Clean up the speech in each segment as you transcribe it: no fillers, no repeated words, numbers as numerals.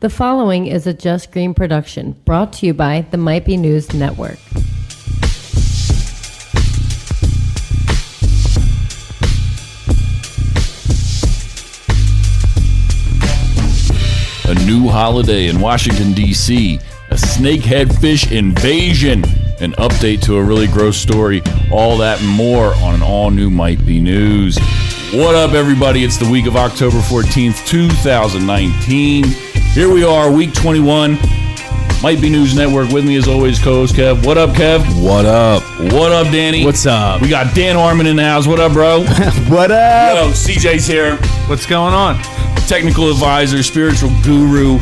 The following is a Just Green production brought to you by the Might Be News Network. A new holiday in Washington, D.C., a snakehead fish invasion, an update to a really gross story, all that and more on an all-new Might Be News. What up, everybody? It's the week of October 14th, 2019. Here we are, week 21. Might Be News Network with me as always, co-host Kev. What up, Kev? What up? What up, Danny? What's up? We got Dan Harmon in the house. What up, bro? What up? Yo, CJ's here. What's going on? Technical advisor, spiritual guru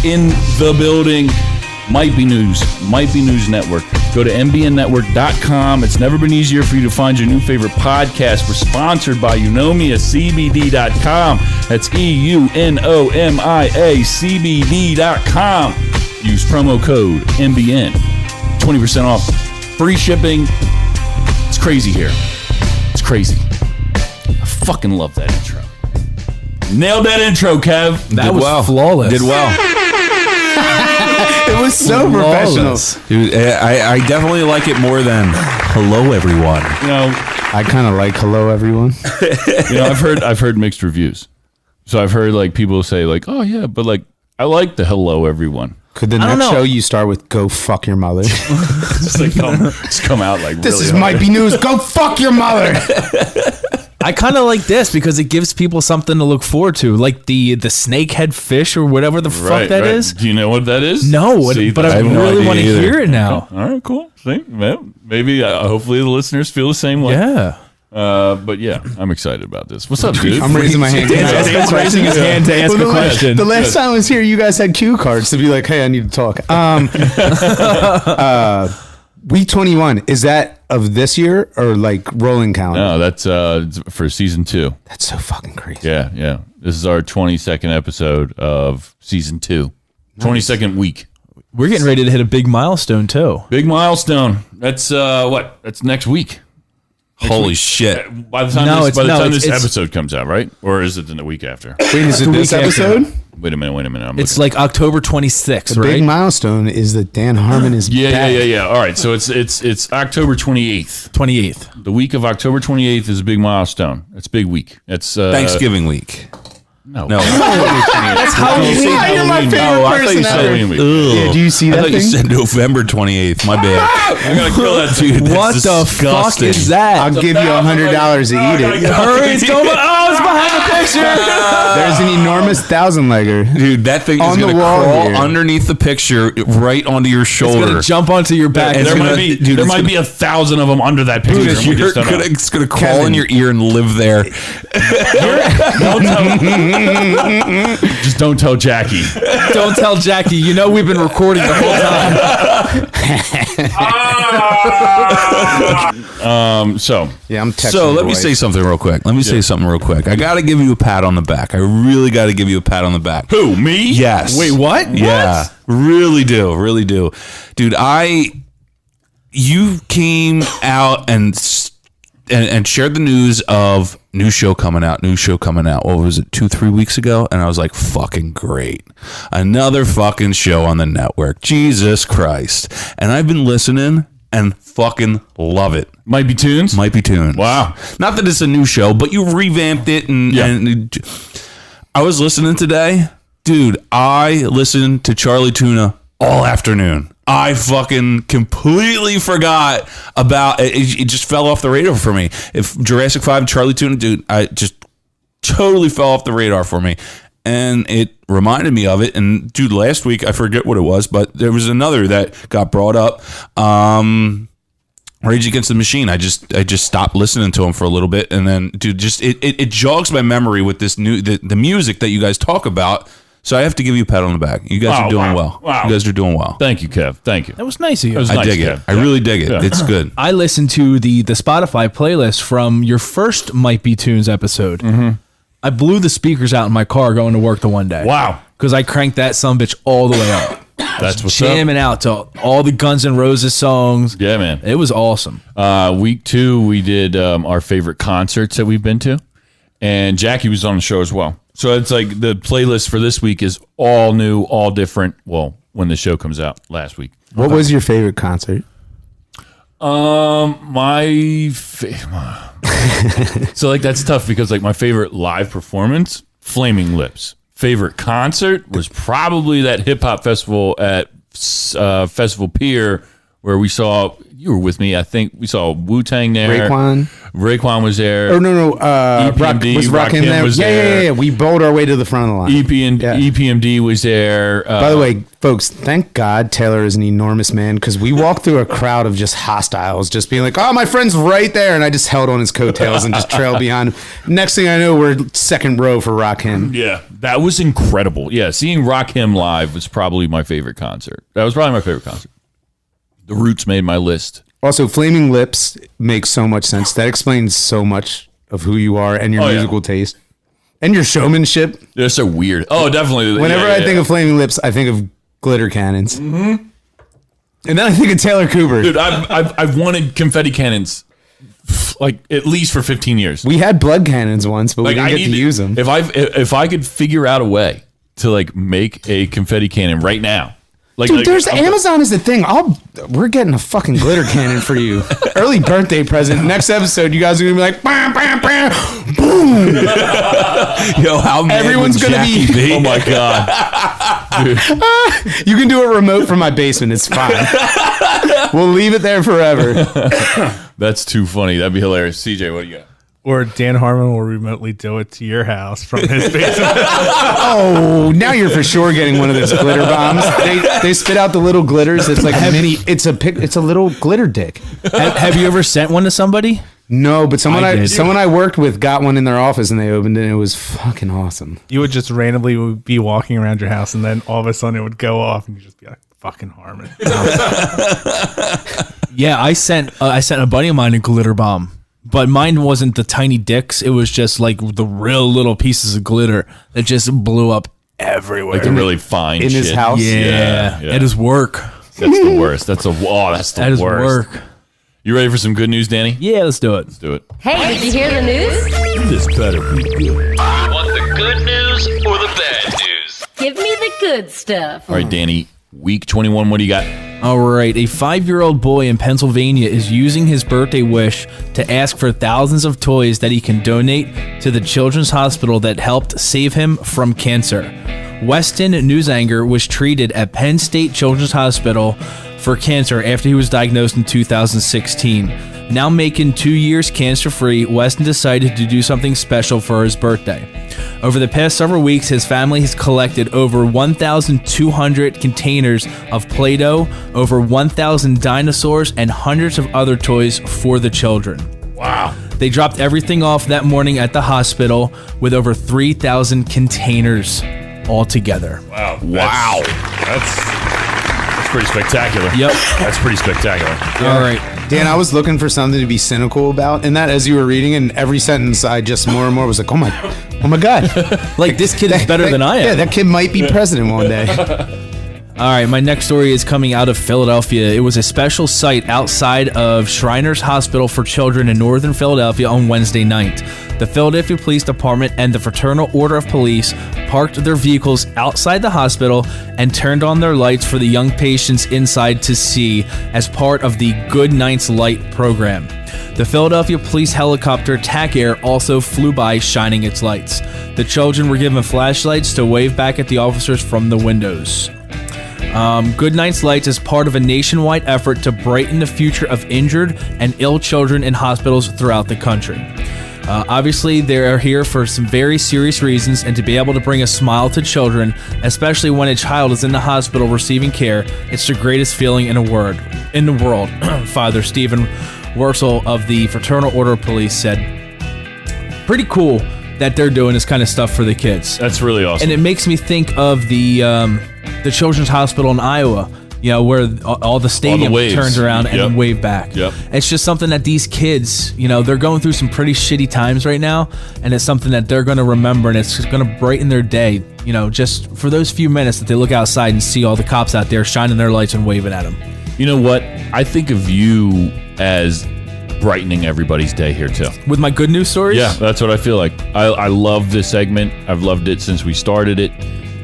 in the building. Might Be News Network. Go to mbnnetwork.com. It's never been easier for you to find your new favorite podcast. We're sponsored by eunomiacbd.com. That's EUNOMIACBD.com. Use promo code MBN. 20% off. Free shipping. It's crazy here. It's crazy. I fucking love that intro. Nailed that intro, Kev. That was flawless. Did well. It was so professional. Dude, I definitely like it more than hello, everyone. You know, I kind of like hello, everyone. I've heard mixed reviews. So I've heard like people say like, oh yeah, but like I like the hello, everyone. Could the next show you start with go fuck your mother? Just like come out like This really is hard. Might Be News. Go fuck your mother. I kind of like this because it gives people something to look forward to, like the snakehead fish or whatever the fuck that is. Do you know what that is? No, See, but I have no really want to idea either. hear it now. All right, cool. See, well, maybe hopefully the listeners feel the same way. Yeah. But yeah, I'm excited about this. What's up, dude? I'm raising my hand. Dan's raising his hand to ask a question. The last time I was here, you guys had cue cards to be like, hey, I need to talk. Week 21, is that of this year or like rolling calendar? No, that's for season 2. That's so fucking crazy. Yeah. This is our 22nd episode of season 2. 22nd week. We're getting ready to hit a big milestone too. Big milestone. That's what? That's next week. Holy shit. By the time No, this it's- episode comes out, right? Or is it in the week after? Wait, is it this week after. episode? Wait a minute. I'm It's looking. like October 26th, The right? big milestone is that Dan Harmon is back. Yeah. All right, so it's October 28th. 28th. The week of October 28th is a big milestone. It's a big week. It's Thanksgiving week. No. That's Halloween. You're my favorite Oh, I thought person you said ever. Halloween week. Yeah, do you see I that thought you thing? said November 28th. My bad. I'm gonna kill that dude. What That's the fuck disgusting. is that? I'll give you $100 to eat it. Hurry, it's going. Oh, it's behind the picture. There's an enormous 1,000-legger. Dude, that thing On is the going to wall crawl here. underneath the picture right onto your It's shoulder. gonna jump onto your back. It's There gonna- might be dude, there it's might gonna- be 1,000 of them under that picture. Dude, and we just don't know. it's going to crawl Kevin. in your ear and live there. Just don't tell Jackie. Don't tell Jackie. You know we've been recording the whole time. So Yeah, I'm texting So your let me wife. say something real quick. I got to give you a pat on the back. I really got to give you a pat on the back. who? Me? Yes. Wait, what? Yeah. Really do. Dude, you came out and shared the news of new show coming out. What was it, 2-3 weeks ago? And I was like, fucking great. Another fucking show on the network. Jesus Christ. And I've been listening and fucking love it. Might Be Tunes. Might Be Tunes. Wow. Not that it's a new show, but you revamped it and I was listening today. Dude, I listened to Charlie Tuna all afternoon. I fucking completely forgot about it. It just fell off the radar for me. If Jurassic 5, Charlie Tuna, dude, I just totally fell off the radar for me. And it reminded me of it. And dude, last week, I forget what it was, but there was another that got brought up. Rage Against the Machine. I just stopped listening to him for a little bit, and then dude, just it jogs my memory with this new the music that you guys talk about. So I have to give you a pat on the back. You guys are doing well. Wow. You guys are doing well. Thank you, Kev. Thank you. That was nice of you. That was I nice, dig it. Kev. I really dig it. Yeah. It's good. I listened to the Spotify playlist from your first Might Be Tunes episode. Mm-hmm. I blew the speakers out in my car going to work the one day. Wow. Because I cranked that sumbitch all the way up. That's what's Jamming out to all the Guns N' Roses songs. Yeah, man. It was awesome. Week 2, we did our favorite concerts that we've been to, and Jackie was on the show as well. So it's like the playlist for this week is all new, all different. Well, when the show comes out last week. What was your favorite concert? So like that's tough because like my favorite live performance, Flaming Lips. Favorite concert was probably that hip hop festival at Festival Pier where we saw. You were with me. I think we saw Wu-Tang there. Raekwon was there. Oh no, EPMD was Rakim there? was yeah, there. yeah. We bowled our way to the front of the line. EPMD was there. By the way, folks, thank God Taylor is an enormous man because we walked through a crowd of just hostiles, just being like, "Oh, my friend's right there," and I just held on his coattails and just trailed behind him. Next thing I know, we're second row for Rakim. Yeah, that was incredible. Yeah, seeing Rakim live was probably my favorite concert. That was probably my favorite concert. The Roots made my list. Also, Flaming Lips makes so much sense. That explains so much of who you are and your musical taste and your showmanship. They're so weird. Oh, definitely. Whenever I think of Flaming Lips, I think of glitter cannons. Mm-hmm. And then I think of Taylor Cooper. Dude, I've wanted confetti cannons like at least for 15 years. We had blood cannons once, but Like, we didn't get to use them. If I could figure out a way to like make a confetti cannon right now. Dude, there's Amazon is the thing. We're getting a fucking glitter cannon for you. Early birthday present. Next episode, you guys are gonna be like, bam, bam, bam, boom. Yo, how mad Everyone's would gonna Jackie be. Oh my god. You can do it remote from my basement. It's fine. We'll leave it there forever. That's too funny. That'd be hilarious. CJ, what do you got? Or Dan Harmon will remotely do it to your house from his basement. Oh, now you're for sure getting one of those glitter bombs. They spit out the little glitters. It's like a mini. It's a little glitter dick. Have you ever sent one to somebody? No, but someone did. I worked with got one in their office and they opened it and it was fucking awesome. You would just randomly be walking around your house and then all of a sudden it would go off and you'd just be like, fucking Harmon. Yeah, I sent a buddy of mine a glitter bomb. But mine wasn't the tiny dicks. It was just like the real little pieces of glitter that just blew up everywhere. Like the really fine In shit. his house? Yeah. Yeah. At his work. That's the worst. That's the worst. At his work. You ready for some good news, Danny? Yeah, let's do it. Let's do it. Hey, did you hear the news? This better be good. Want the good news or the bad news? Give me the good stuff. All right, Danny. Week 21. What do you got? All right, a 5-year-old boy in Pennsylvania is using his birthday wish to ask for thousands of toys that he can donate to the children's hospital that helped save him from cancer. Weston Newsanger was treated at Penn State Children's Hospital for cancer after he was diagnosed in 2016. Now making 2 years cancer-free, Weston decided to do something special for his birthday. Over the past several weeks, his family has collected over 1,200 containers of Play-Doh, over 1,000 dinosaurs, and hundreds of other toys for the children. Wow. They dropped everything off that morning at the hospital with over 3,000 containers altogether. Wow. That's pretty spectacular. Yep. That's pretty spectacular. All right. Dan, I was looking for something to be cynical about, and that as you were reading, and every sentence I just more and more was like, oh my God. Like, this kid is better than I am. Yeah, that kid might be president one day. All right, my next story is coming out of Philadelphia. It was a special site outside of Shriners Hospital for Children in northern Philadelphia on Wednesday night. The Philadelphia Police Department and the Fraternal Order of Police parked their vehicles outside the hospital and turned on their lights for the young patients inside to see as part of the Good Nights Light program. The Philadelphia Police helicopter TAC Air also flew by shining its lights. The children were given flashlights to wave back at the officers from the windows. Good Nights Lights is part of a nationwide effort to brighten the future of injured and ill children in hospitals throughout the country. Obviously, they are here for some very serious reasons, and to be able to bring a smile to children, especially when a child is in the hospital receiving care, it's the greatest feeling in the world. Father Stephen Wurzel of the Fraternal Order of Police said, pretty cool that they're doing this kind of stuff for the kids. That's really awesome. And it makes me think of the Children's Hospital in Iowa, where all the stadium turns around and wave back. Yep. It's just something that these kids, they're going through some pretty shitty times right now, and it's something that they're going to remember, and it's going to brighten their day, just for those few minutes that they look outside and see all the cops out there shining their lights and waving at them. You know what? I think of you as brightening everybody's day here too. With my good news stories? Yeah, that's what I feel like. I love this segment. I've loved it since we started it,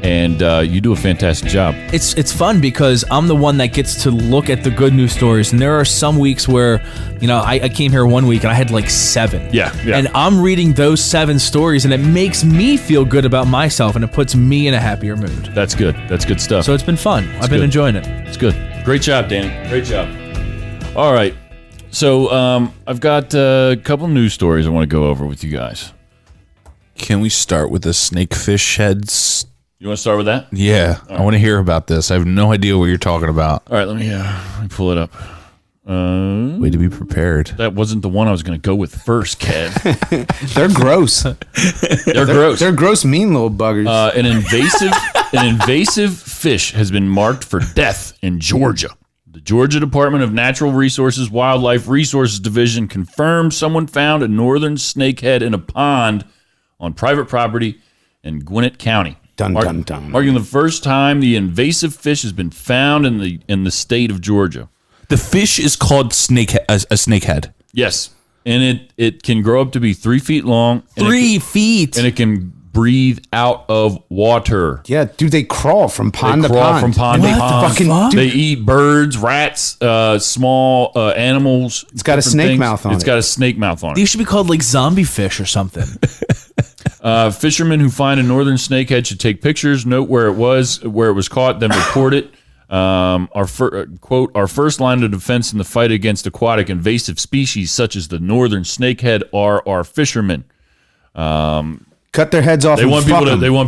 and you do a fantastic job. It's fun because I'm the one that gets to look at the good news stories, and there are some weeks where, I came here one week and I had like 7. Yeah. And I'm reading those 7 stories, and it makes me feel good about myself, and it puts me in a happier mood. That's good. That's good stuff. So it's been fun. I've been enjoying it. It's good. Great job, Danny. Great job. All right. So I've got a couple news stories I want to go over with you guys. Can we start with the snakefish heads? You want to start with that? Yeah, I want to hear about this. I have no idea what you're talking about. All right, let me pull it up. Way to be prepared. That wasn't the one I was going to go with first, Kev. They're gross. They're gross. They're gross, mean little buggers. An invasive fish has been marked for death in Georgia. The Georgia Department of Natural Resources Wildlife Resources Division confirmed someone found a northern snakehead in a pond on private property in Gwinnett County. Dun, dun, dun. Marking the first time the invasive fish has been found in the state of Georgia. The fish is called a snakehead. Yes, and it can grow up to be 3 feet long. 3 feet. And it can breathe out of water. Yeah, dude, they crawl from pond to pond. From pond to pond. Fucking, they eat birds, rats, small animals. It's got a snake mouth on it. It's got a snake mouth on it. These should be called like zombie fish or something. Fishermen who find a northern snakehead should take pictures, note where it was caught, then report it. Our first line of defense in the fight against aquatic invasive species such as the northern snakehead are our fishermen. Cut their heads off. They want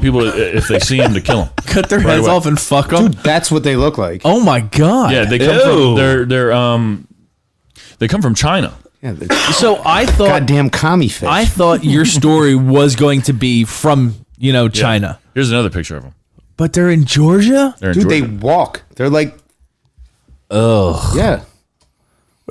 people to, if they see them, to kill them. Cut their heads off and fuck them. Dude, that's what they look like. Oh my god. Yeah, they come they come from China. Yeah, so I thought goddamn commie fish. I thought your story was going to be from China. Yeah. Here's another picture of them. But they're in Georgia? Dude, they walk. They're like, ugh. Yeah.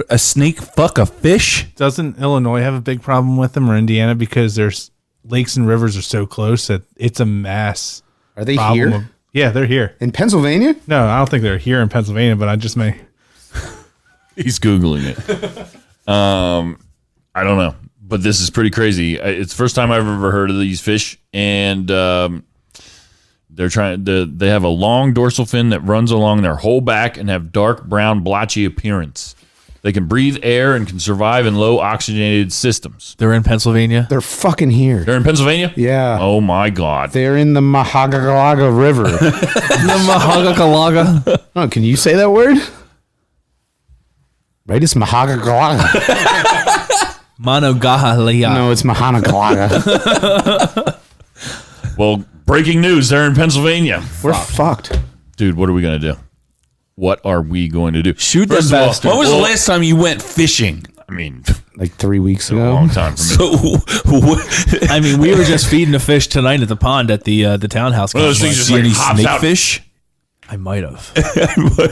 A snake fuck a fish? Doesn't Illinois have a big problem with them, or Indiana, because there's lakes and rivers are so close that it's a mass. Are they here? Yeah, they're here. In Pennsylvania? No, I don't think they're here in Pennsylvania, but I just may. He's Googling it. I don't know, but this is pretty crazy. It's the first time I've ever heard of these fish, and they have a long dorsal fin that runs along their whole back and have dark brown blotchy appearance. They can breathe air and can survive in low oxygenated systems. They're in Pennsylvania? They're fucking here. They're in Pennsylvania? Yeah. Oh my God. They're in the Mahagalaga River. The Mahagalaga. Oh, can you say that word? Right? It's Mahagalaga. Monongahela. No, it's Mahanagalaga. Well, breaking news. They're in Pennsylvania. We're fucked. Dude, what are we going to do? What are we going to do? Shoot them bastards. When was the last time you went fishing? I mean, like 3 weeks ago. a long time for me. So, I mean, we were just feeding the fish tonight at the pond at the townhouse. One of those things just like any hops out. snakefish? I might have.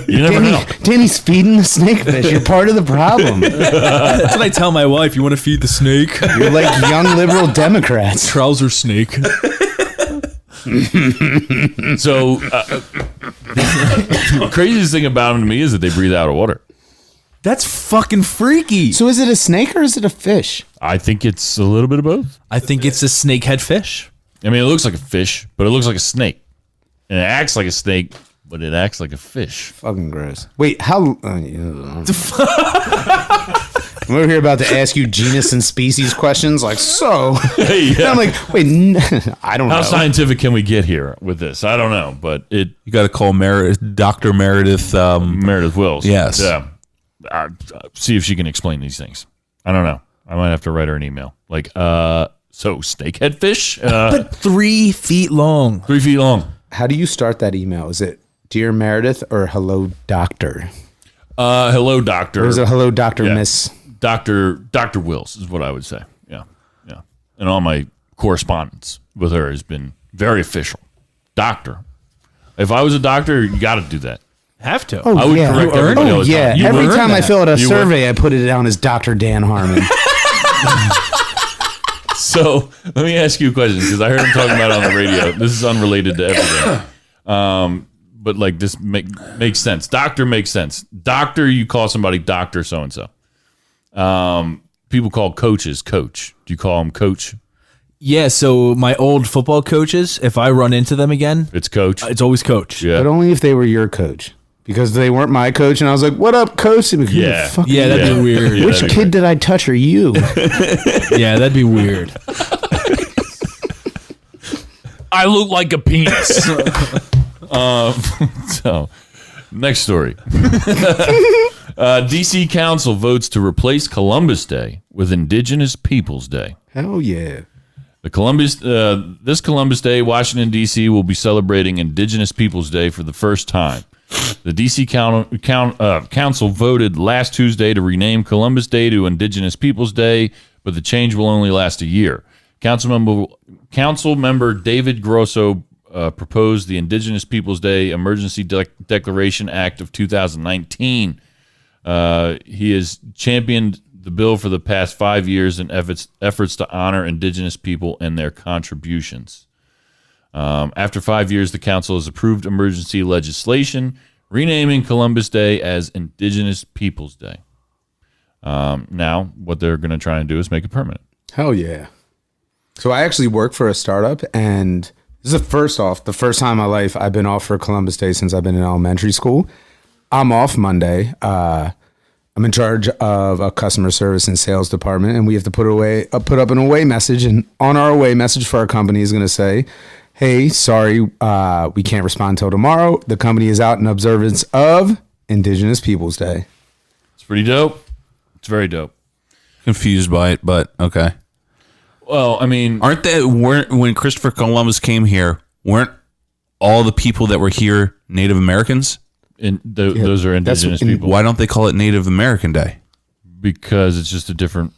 You never know. Danny's feeding the snakefish. You're part of the problem. That's what I tell my wife. You want to feed the snake? You're like young liberal Democrats. Trouser snake. So, the craziest thing about them to me is that they breathe out of water. That's fucking freaky. So is it a snake or is it a fish? I think it's a little bit of both. I think it's a snakehead fish. I mean, it looks like a fish, but it looks like a snake. And it acts like a snake, but it acts like a fish. Fucking gross. Wait, how... I'm over here about to ask you genus and species questions. Like, so... Yeah. I'm like, wait, I don't know. How scientific can we get here with this? I don't know, but You got to call Dr. Meredith. Meredith Wills. Yes. Yeah. See if she can explain these things. I don't know. I might have to write her an email. Like, so snakehead fish? But 3 feet long. 3 feet long. How do you start that email? Is it Dear Meredith or Hello Doctor? Hello, doctor. Or is it Hello Doctor Miss? Dr. Wills is what I would say. Yeah. Yeah. And all my correspondence with her has been very official. Doctor. If I was a doctor, you got to do that. Have to. Oh, I would yeah. correct everybody all the Yeah, time. every earned time I that. fill out a You survey, I put it down as Dr. Dan Harmon. So let me ask you a question because I heard him talking about it on the radio. This is unrelated to everything. But like this makes sense. Doctor makes sense. Doctor, you call somebody Doctor so-and-so. People call coaches coach. Do you call them coach? Yeah, so my old football coaches, if I run into them again, It's coach. it's always coach. Yeah. But only if they were your coach. Because they weren't my coach, and I was like, "What up, coach?" He'd be like, "Who the Yeah. fuck are Yeah, you?" that'd be weird. Yeah, Which that'd be kid did I touch, or you? Yeah, that'd be weird. I look like a penis. So, next story. DC Council votes to replace Columbus Day with Indigenous Peoples Day. Hell yeah! This Columbus Day, Washington, D.C. will be celebrating Indigenous Peoples Day for the first time. The D.C. Council voted last Tuesday to rename Columbus Day to Indigenous Peoples Day, but the change will only last a year. Council member David Grosso proposed the Indigenous Peoples Day Emergency Declaration Act of 2019. He has championed the bill for the past 5 years in efforts to honor Indigenous people and their contributions. After 5 years, the council has approved emergency legislation renaming Columbus Day as Indigenous Peoples Day. Now, what they're going to try and do is make it permanent. Hell yeah! So I actually work for a startup, and this is the first time in my life I've been off for Columbus Day since I've been in elementary school. I'm off Monday. I'm in charge of a customer service and sales department, and we have to put up an away message. And on our away message for our company is going to say, "Hey, sorry, we can't respond until tomorrow. The company is out in observance of Indigenous Peoples Day." It's pretty dope. It's very dope. Confused by it, but okay. Well, I mean, Weren't when Christopher Columbus came here, weren't all the people that were here Native Americans? those are indigenous people. Why don't they call it Native American Day? Because it's just a different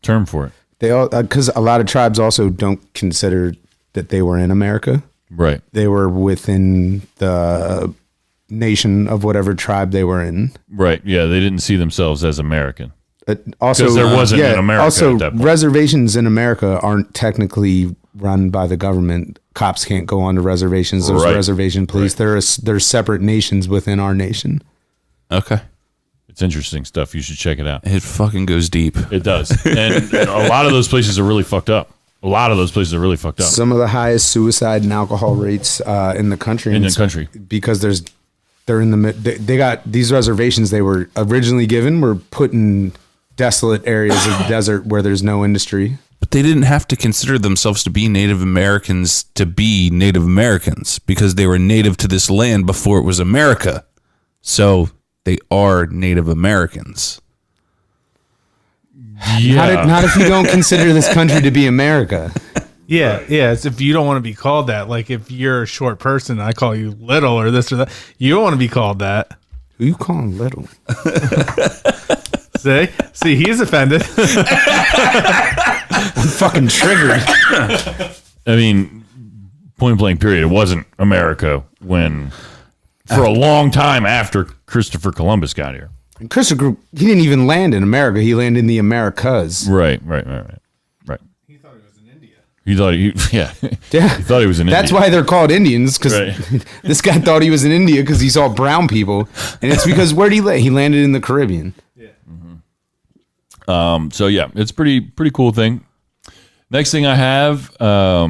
term for it. They all because a lot of tribes also don't consider that they were in America. Right. They were within the nation of whatever tribe they were in. Right. Yeah, they didn't see themselves as American. Also, 'Cause there wasn't an America Also, at that point. reservations in America aren't technically run by the government. Cops can't go onto reservations. There's Right. reservation police. Right. There's separate nations within our nation. Okay. It's interesting stuff. You should check it out. It fucking goes deep. It does. And a lot of those places are really fucked up. Some of the highest suicide and alcohol rates in the country. In the It's country. because they're in the they got these reservations they were originally given were put in desolate areas of the desert where there's no industry. But they didn't have to consider themselves to be Native Americans to be Native Americans because they were native to this land before it was America. So they are Native Americans. Yeah. Not if you don't consider this country to be America. Yeah, yeah. It's if you don't want to be called that. Like if you're a short person, I call you little or this or that. You don't want to be called that. Who you calling little? See, he's offended. I'm fucking triggered. I mean, point blank period. It wasn't America when, for a long time after Christopher Columbus got here. And Christopher, he didn't even land in America. He landed in the Americas. Right. He thought he was in India. He thought Yeah. he thought he was in That's India. why they're called Indians, because Right. this guy thought he was in India because he saw brown people. And it's because where'd he land? He landed in the Caribbean. So yeah, it's pretty cool thing. Next thing I have, a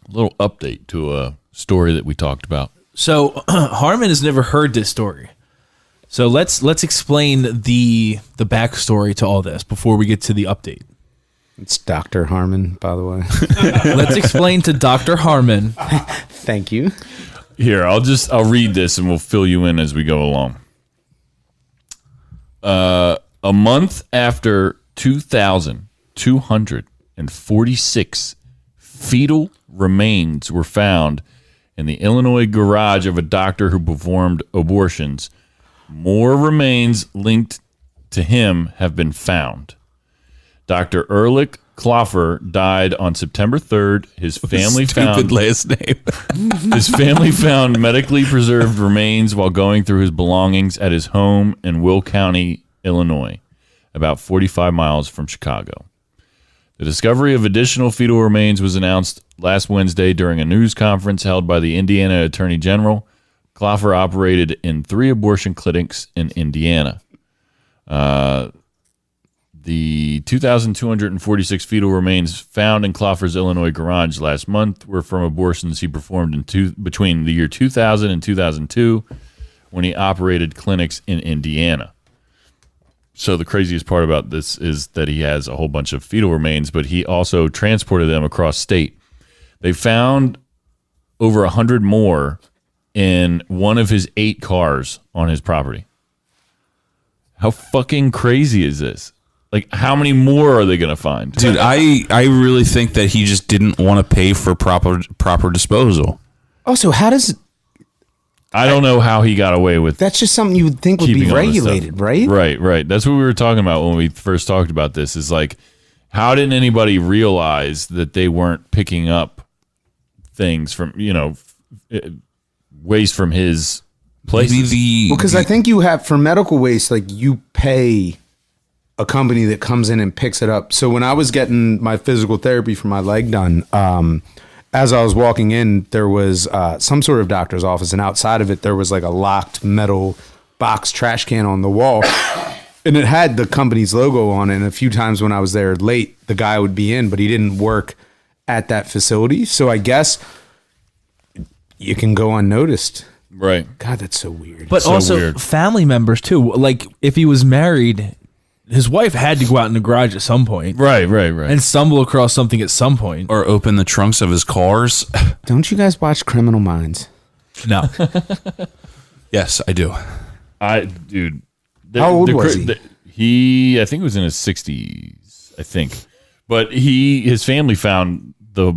little update to a story that we talked about. So Harmon has never heard this story. So let's explain the backstory to all this before we get to the update. It's Dr. Harmon, by the way. Let's explain to Dr. Harmon. Thank you. Here, I'll read this and we'll fill you in as we go along. A month after 2,246 fetal remains were found in the Illinois garage of a doctor who performed abortions, more remains linked to him have been found. Dr. Ehrlich Kloffer died on September 3rd. His family Stupid last name. His family found medically preserved remains while going through his belongings at his home in Will County, Illinois, about 45 miles from Chicago. The discovery of additional fetal remains was announced last Wednesday during a news conference held by the Indiana Attorney General. Kloffer operated in 3 abortion clinics in Indiana. The 2,246 fetal remains found in Cloffer's Illinois garage last month were from abortions he performed between the year 2000 and 2002 when he operated clinics in Indiana. So the craziest part about this is that he has a whole bunch of fetal remains, but he also transported them across state. They found over 100 more in one of his 8 cars on his property. How fucking crazy is this? Like, how many more are they going to find? Dude, I really think that he just didn't want to pay for proper disposal. Also, how does... I don't know how he got away with That's just something you would think would be keeping all this stuff. regulated, right? Right. That's what we were talking about when we first talked about this, is like, how didn't anybody realize that they weren't picking up things from, waste from his place? Because I think you have, for medical waste, like, you pay a company that comes in and picks it up. So when I was getting my physical therapy for my leg done, as I was walking in, there was some sort of doctor's office, and outside of it, there was like a locked metal box trash can on the wall, and it had the company's logo on it. And a few times when I was there late, the guy would be in, but he didn't work at that facility. So I guess you can go unnoticed. Right. God, that's so weird. But So also weird. family members too. Like if he was married, his wife had to go out in the garage at some point Right. and stumble across something at some point. Or open the trunks of his cars. Don't you guys watch Criminal Minds? No. Yes, I do. Dude. How old was he? He, I think, was in his 60s, I think. But his family found the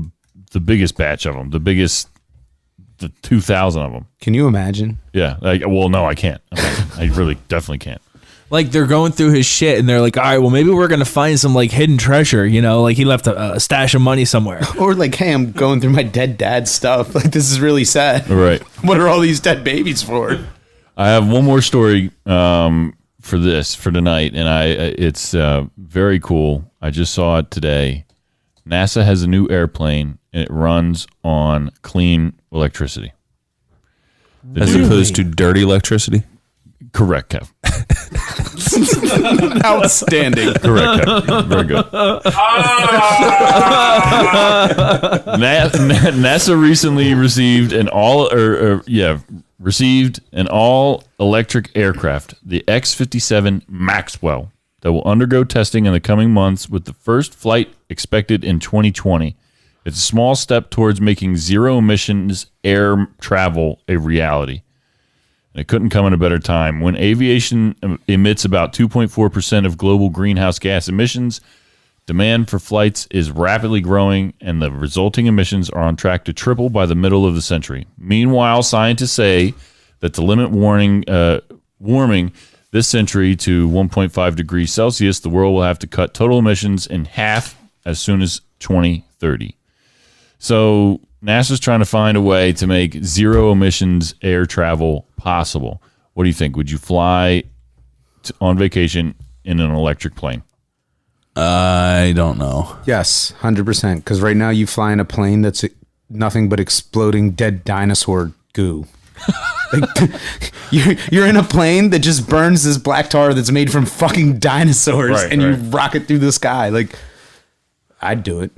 biggest batch of them, the 2,000 of them. Can you imagine? Yeah. Well, no, I can't. I really definitely can't. Like they're going through his shit and they're like, all right, well maybe we're gonna find some like hidden treasure, like he left a stash of money somewhere. Or like, hey, I'm going through my dead dad's stuff. Like, this is really sad. Right. What are all these dead babies for? I have one more story for tonight, and it's very cool. I just saw it today. NASA has a new airplane, and it runs on clean electricity. As opposed to dirty electricity. Correct, Kev. Outstanding. Correct, Kev. Very good. NASA recently received an all electric aircraft, the X-57 Maxwell, that will undergo testing in the coming months, with the first flight expected in 2020. It's a small step towards making zero emissions air travel a reality. And it couldn't come at a better time. When aviation emits about 2.4% of global greenhouse gas emissions, demand for flights is rapidly growing, and the resulting emissions are on track to triple by the middle of the century. Meanwhile, scientists say that to limit warming this century to 1.5 degrees Celsius, the world will have to cut total emissions in half as soon as 2030. So NASA's trying to find a way to make zero emissions air travel possible. What do you think? Would you fly on vacation in an electric plane? I don't know. Yes, 100%. Because right now you fly in a plane that's nothing but exploding dead dinosaur goo. Like, you're in a plane that just burns this black tar that's made from fucking dinosaurs, you rocket through the sky. Like, I'd do it.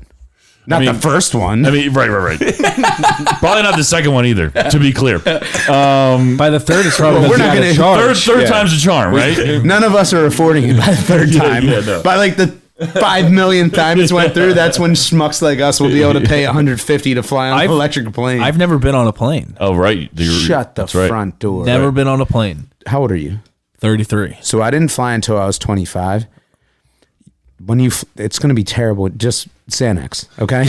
Not the first one. Right. Probably not the second one either, to be clear. By the third, it's probably We're not gonna Third time's a charm, right? None of us are affording it by the third time. no. By like the 5 millionth time it's went through, that's when schmucks like us will be able to pay $150 to fly on an electric plane. I've never been on a plane. Oh, right. Shut the That's right. front door. Never been on a plane. How old are you? 33. So I didn't fly until I was 25. When it's going to be terrible. Just Xanax, okay?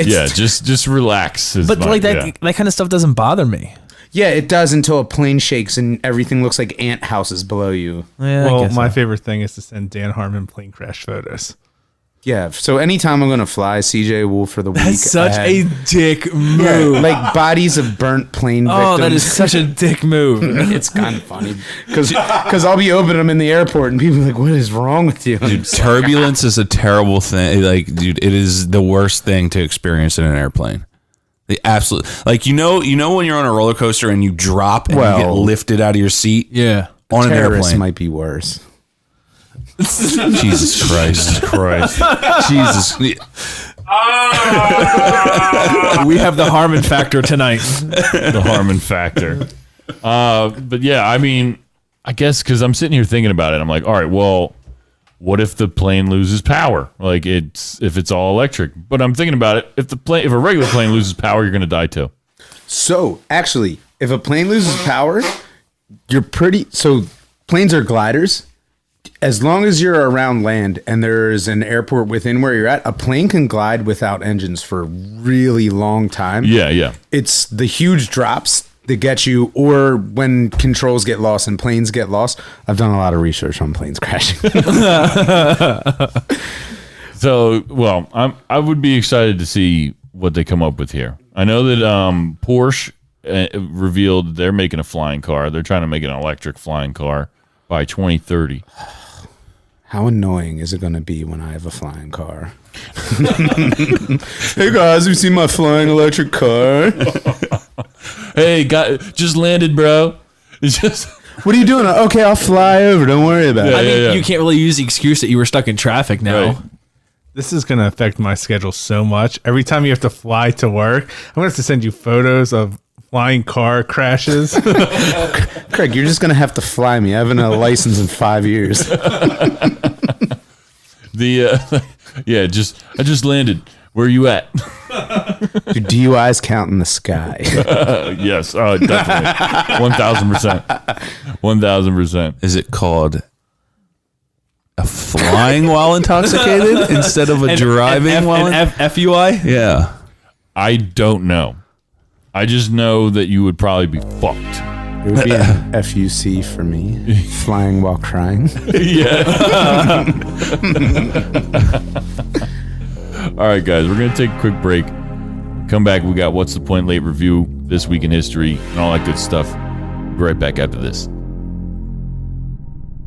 Yeah, just relax. But like that kind of stuff doesn't bother me. Yeah, it does until a plane shakes and everything looks like ant houses below you. Yeah, Well, my favorite thing is to send Dan Harmon plane crash photos. Yeah, so anytime I'm going to fly, CJ will for the week. That's such ahead. a dick move. Yeah, like bodies of burnt plane victims. Oh, that is such a dick move. It's kind of funny because I'll be opening them in the airport and people are like, what is wrong with you? Dude, turbulence is a terrible thing. Like, dude, it is the worst thing to experience in an airplane. The absolute, like, when you're on a roller coaster and you drop and you get lifted out of your seat. Yeah, on an Terrorists airplane. might be worse. Jesus Christ. Jesus. We have the Harmon factor tonight. The Harmon factor. But yeah, I mean, I guess because I'm sitting here thinking about it, I'm like, all right, well, what if the plane loses power? Like if it's all electric. But I'm thinking about it. If a regular plane loses power, you're going to die too. So actually, if a plane loses power, planes are gliders. As long as you're around land and there's an airport within where you're at, a plane can glide without engines for a really long time. Yeah. It's the huge drops that get you, or when controls get lost and planes get lost. I've done a lot of research on planes crashing. So, well, I would be excited to see what they come up with here. I know that Porsche revealed they're making a flying car. They're trying to make an electric flying car by 2030. How annoying is it going to be when I have a flying car? Hey guys, have you seen my flying electric car? Hey, just landed, bro. It's just. What are you doing? Okay, I'll fly over. Don't worry about it. I mean, you can't really use the excuse that you were stuck in traffic now. Right. This is going to affect my schedule so much. Every time you have to fly to work, I'm going to have to send you photos of flying car crashes. Craig, you're just going to have to fly me. I haven't had a license in 5 years. I just landed. Where are you at? Do DUIs count in the sky? Yes, definitely. 1,000%. 1,000%. Is it called a flying while intoxicated instead of a driving while FUI? Yeah. I don't know. I just know that you would probably be fucked. It would be an FUC for me. Flying while crying. Yeah. All right, guys, we're going to take a quick break. Come back. We got What's the Point Late Review, This Week in History, and all that good stuff. Be right back after this.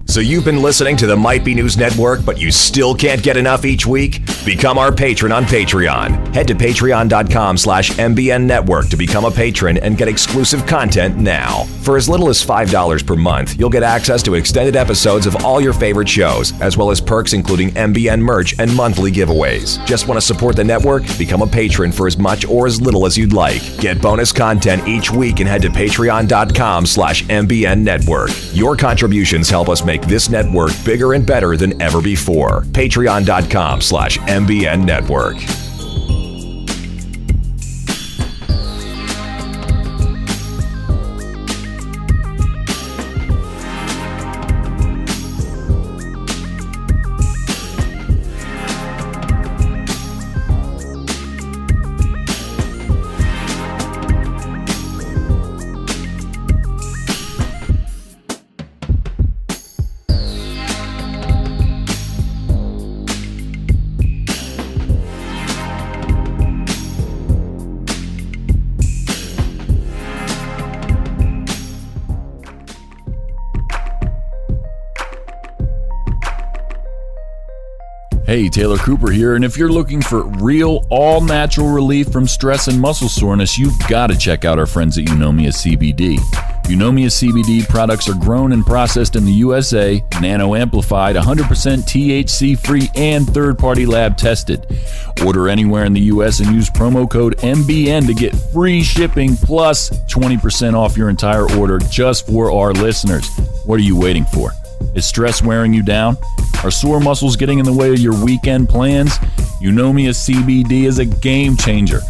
So you've been listening to the Might Be News Network, but you still can't get enough each week? Become our patron on Patreon. Head to patreon.com/MBN Network to become a patron and get exclusive content now. For as little as $5 per month, you'll get access to extended episodes of all your favorite shows, as well as perks including MBN merch and monthly giveaways. Just want to support the network? Become a patron for as much or as little as you'd like. Get bonus content each week and head to patreon.com/MBN Network. Your contributions help us make this network bigger and better than ever before. Patreon.com/MBN Network. Hey, Taylor Cooper here, and if you're looking for real, all-natural relief from stress and muscle soreness, you've got to check out our friends at Eunomia CBD. Eunomia CBD products are grown and processed in the USA, nano-amplified, 100% THC-free, and third-party lab tested. Order anywhere in the US and use promo code MBN to get free shipping plus 20% off your entire order just for our listeners. What are you waiting for? Is stress wearing you down? Are sore muscles getting in the way of your weekend plans? Eunomia CBD is a game changer.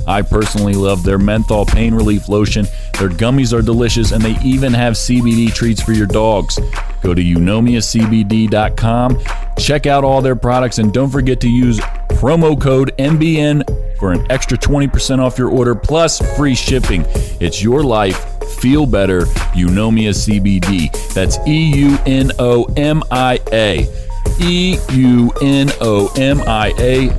I personally love their menthol pain relief lotion. Their gummies are delicious, and they even have CBD treats for your dogs. Go to eunomiacbd.com, check out all their products, and don't forget to use promo code MBN for an extra 20% off your order plus free shipping. It's your life. Feel better. Eunomia CBD. That's EUNOMIA. EUNOMIA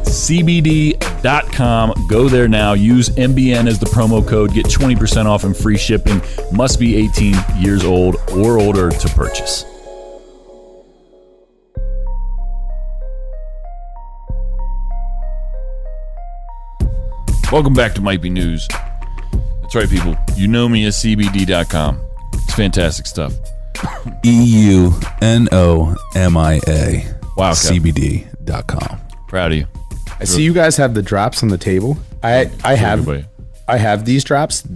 CBD.com. Go there now. Use MBN as the promo code. Get 20% off and free shipping. Must be 18 years old or older to purchase. Welcome back to Might Be News. That's right, people. EunomiaCBD.com. It's fantastic stuff. EUNOMIA. Wow, Kev. CBD.com. Proud of you. I see you guys have the drops on the table. I have these drops.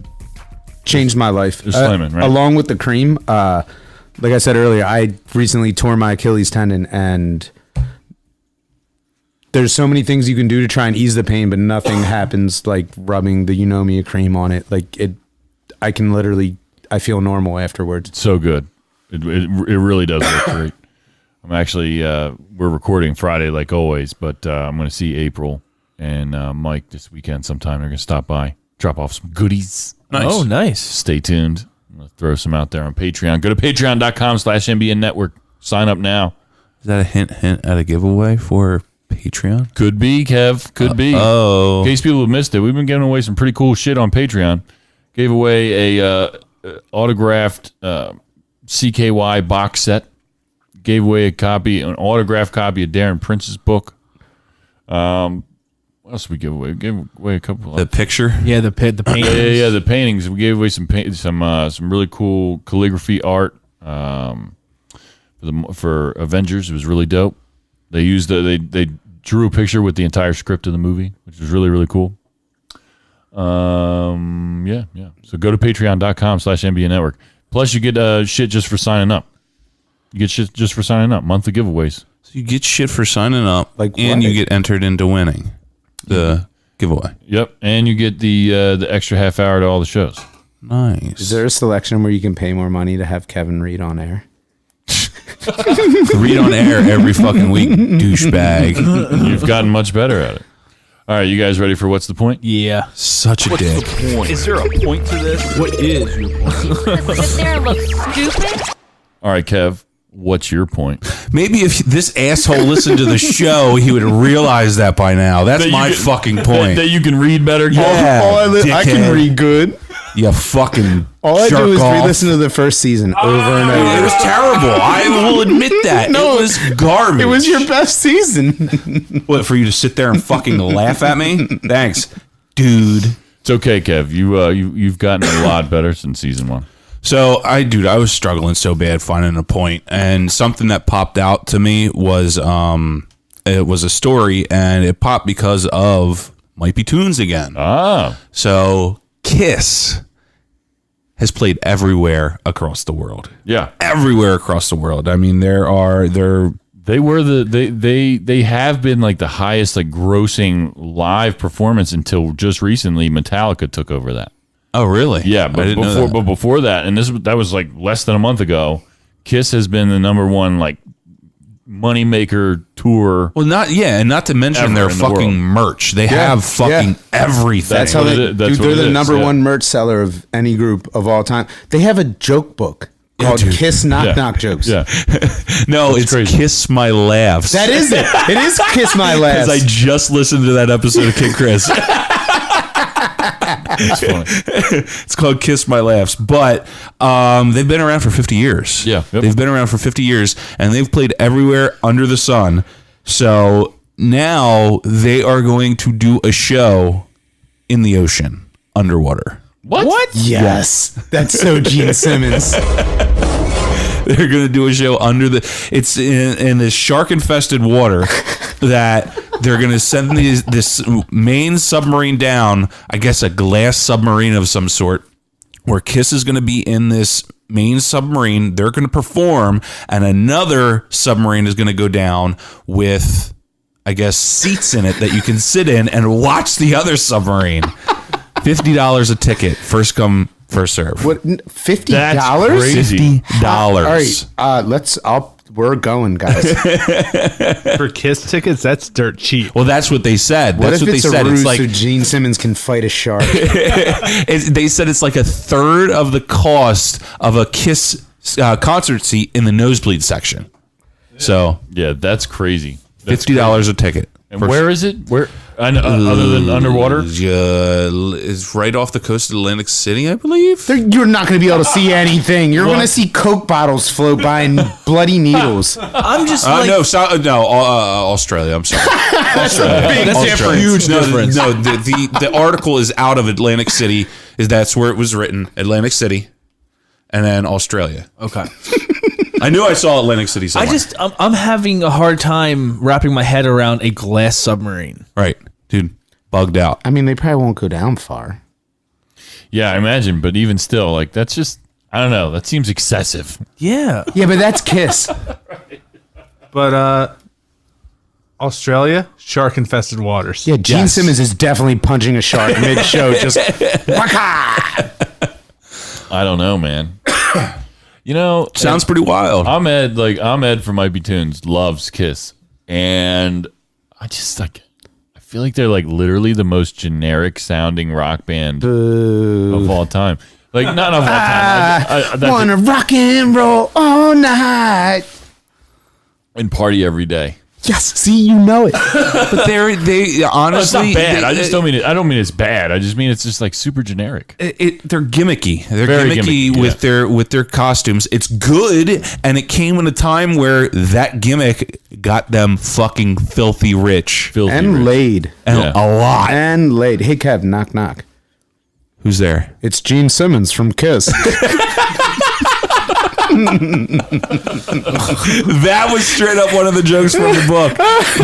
Changed my life. They're slimming, right? Along with the cream. Like I said earlier, I recently tore my Achilles tendon, and there's so many things you can do to try and ease the pain, but nothing happens like rubbing the Eunomia cream on it. Like I feel normal afterwards. So good. It really does work great. I'm actually, we're recording Friday like always, but I'm going to see April and Mike this weekend sometime. They're going to stop by, drop off some goodies. Nice. Oh, nice. Stay tuned. I'm going to throw some out there on Patreon. Go to patreon.com/NBN Network. Sign up now. Is that a hint at a giveaway for Patreon? Could be, Kev. Could be. Oh. In case people have missed it, we've been giving away some pretty cool shit on Patreon. Gave away a autographed CKY box set. Gave away an autographed copy of Darren Prince's book. What else did we give away? We gave away a couple. The picture? Yeah, the paintings. Yeah, the paintings. We gave away some really cool calligraphy art for Avengers. It was really dope. They used they drew a picture with the entire script of the movie, which was really, really cool. Yeah. So go to patreon.com/NBN Network. Plus, you get shit just for signing up. You get shit just for signing up. Monthly giveaways. So you get shit for signing up, Like and what? you get entered into winning the giveaway. Yep, and you get the extra half hour to all the shows. Nice. Is there a selection where you can pay more money to have Kevin read on air? Read on air every fucking week, douchebag. You've gotten much better at it. All right, you guys ready for What's the Point? Yeah. Such a dick. Is there a point to this? What is your point? Sit there and look stupid. All right, Kev, what's your point? Maybe if this asshole listened to the show, he would realize that by now. That's That you my can- fucking point. That you can read better? Kev? Yeah, I can dickhead. read good. You fucking All I do jerk is off. re-listen to the first season over and It over. was terrible. I will admit that. No, it was garbage. It was your best season. What, for you to sit there and fucking laugh at me? Thanks, dude. It's okay, Kev. You've gotten a lot better since season 1. So I was struggling so bad finding a point, and something that popped out to me was it was a story, and it popped because of Might Be Tunes again. Ah, So Kiss has played everywhere across the world. yeah. Everywhere across the world. I mean, they have been like the highest like grossing live performance until just recently. Metallica took over that. Oh, really? Yeah, I but didn't know that. before that, and that was like less than a month ago. Kiss has been the number one like moneymaker tour. Well, not to mention Ever their in the fucking world. merch. They have fucking everything. That's how what they. it is. That's Dude, they're what it the is, number yeah. one merch seller of any group of all time. They have a joke book called dude. Kiss Knock Yeah. Knock Jokes. Yeah, No, it's crazy. Kiss My Laughs. That is it. It is Kiss My Laughs. Because I just listened to that episode of Kid Chris. it's funny. It's called Kiss My Laughs. But they've been around for 50 years. Yeah. Yep. They've been around for 50 years, and they've played everywhere under the sun. So now they are going to do a show in the ocean, underwater. What? Yes. That's so Gene Simmons. They're going to do a show it's in this shark-infested water that they're going to send this main submarine down, I guess a glass submarine of some sort, where Kiss is going to be in this main submarine. They're going to perform, and another submarine is going to go down with, I guess, seats in it that you can sit in and watch the other submarine. $50 a ticket. First come, first serve. What? $50? That's crazy. $50. All right. We're going, guys. For Kiss tickets, that's dirt cheap. Well, that's what they said. What That's if what it's they a said. ruse It's like so Gene Simmons can fight a shark? they said it's like a third of the cost of a Kiss concert seat in the nosebleed section. So Yeah, that's crazy. That's $50 a ticket. And where is it? Where other than underwater? Is right off the coast of Atlantic City, I believe. You're not going to be able to see anything. You're going to see Coke bottles float by and bloody needles. I'm just Australia. I'm sorry. Australia. Big Australia. difference. Huge difference. No, the article is out of Atlantic City. That's where it was written. Atlantic City, and then Australia. Okay. I knew I saw Atlantic City somewhere. I'm having a hard time wrapping my head around a glass submarine. Right, dude, bugged out. I mean, they probably won't go down far. Yeah, I imagine, but even still, like that's just I don't know. That seems excessive. Yeah. Yeah, but that's Kiss. But Australia, shark-infested waters. Yeah, Gene Simmons is definitely punching a shark mid-show. Just I don't know, man. You know, Sounds pretty wild. Ahmed from Might Be Tunes loves Kiss, and I just like. I feel like they're like literally the most generic sounding rock band of all time. Like not of all time. wanna rock and roll all night. And party every day. Yes, see, you know it. But they It's honestly, not bad. I just don't mean it. I don't mean it's bad. I just mean it's just like super generic. they're gimmicky. They're Very gimmicky gimmicky, with their costumes. It's good, and it came in a time where that gimmick got them fucking filthy rich Filthy And rich. laid. and Yeah. a lot. And laid. Hey, Kev, knock, knock. Who's there? It's Gene Simmons from Kiss. That was straight up one of the jokes from the book.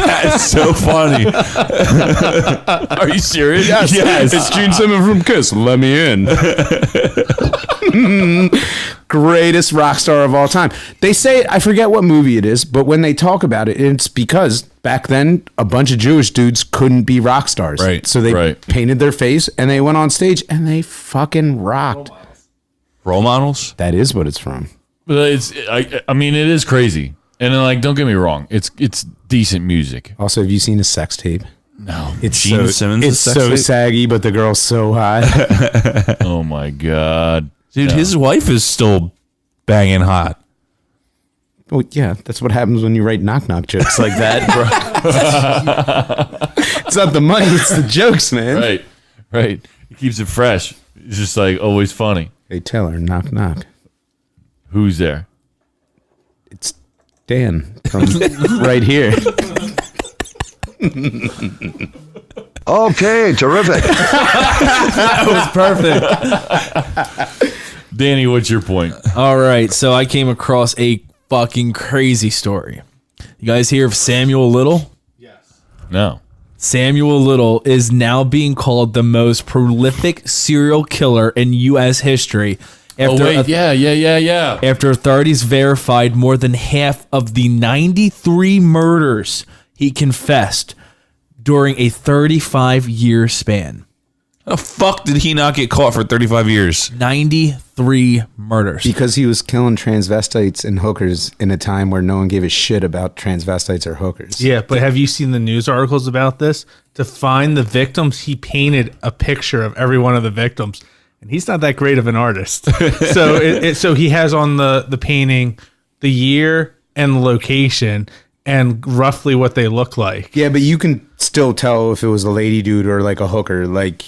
That's so funny. Are you serious? Yes. It's Gene Simmons from Kiss. Let me in. Greatest rock star of all time. They say, I forget what movie it is, but when they talk about it, it's because back then a bunch of Jewish dudes couldn't be rock stars. Right. So they painted their face and they went on stage and they fucking rocked. Role models? That is what it's from. But I mean, it is crazy. And then, like, don't get me wrong. It's decent music. Also, have you seen a sex tape? No. It's Gene so, Simmons' it's sex so tape? saggy, but the girl's so hot. Oh my God. Dude, his wife is still banging hot. Well, yeah, that's what happens when you write knock-knock jokes like that, bro. It's not the money, it's the jokes, man. Right. It keeps it fresh. It's just like always funny. Hey, Taylor, knock, knock. Who's there? It's Dan from right here. Okay, terrific. That was perfect. Danny, what's your point? All right, so I came across a fucking crazy story. You guys hear of Samuel Little? No. Samuel Little is now being called the most prolific serial killer in U.S. history. Yeah. After authorities verified more than half of the 93 murders he confessed during a 35-year span. How the fuck did he not get caught for 35 years? 93 murders. Because he was killing transvestites and hookers in a time where no one gave a shit about transvestites or hookers. Yeah, but have you seen the news articles about this? To find the victims, he painted a picture of every one of the victims, and he's not that great of an artist. So, so he has on the painting the year and the location and roughly what they look like. Yeah, but you can still tell if it was a lady dude or like a hooker. Like,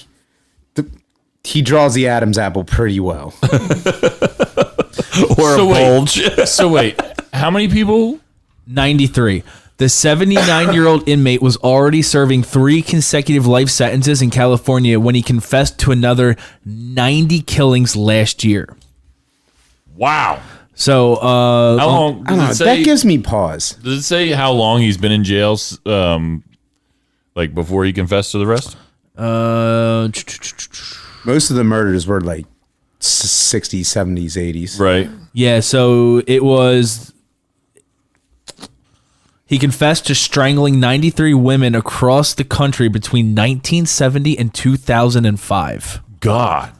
he draws the Adam's apple pretty well. Or a bulge. So wait, how many people? 93. The 79-year-old inmate was already serving 3 consecutive life sentences in California when he confessed to another 90 killings last year. Wow. So, How long? I don't know. That gives me pause. Does it say how long he's been in jail? Like before he confessed to the rest? Most of the murders were like 60s, 70s, 80s. Right. yeah, so it was. He confessed to strangling 93 women across the country between 1970 and 2005. God.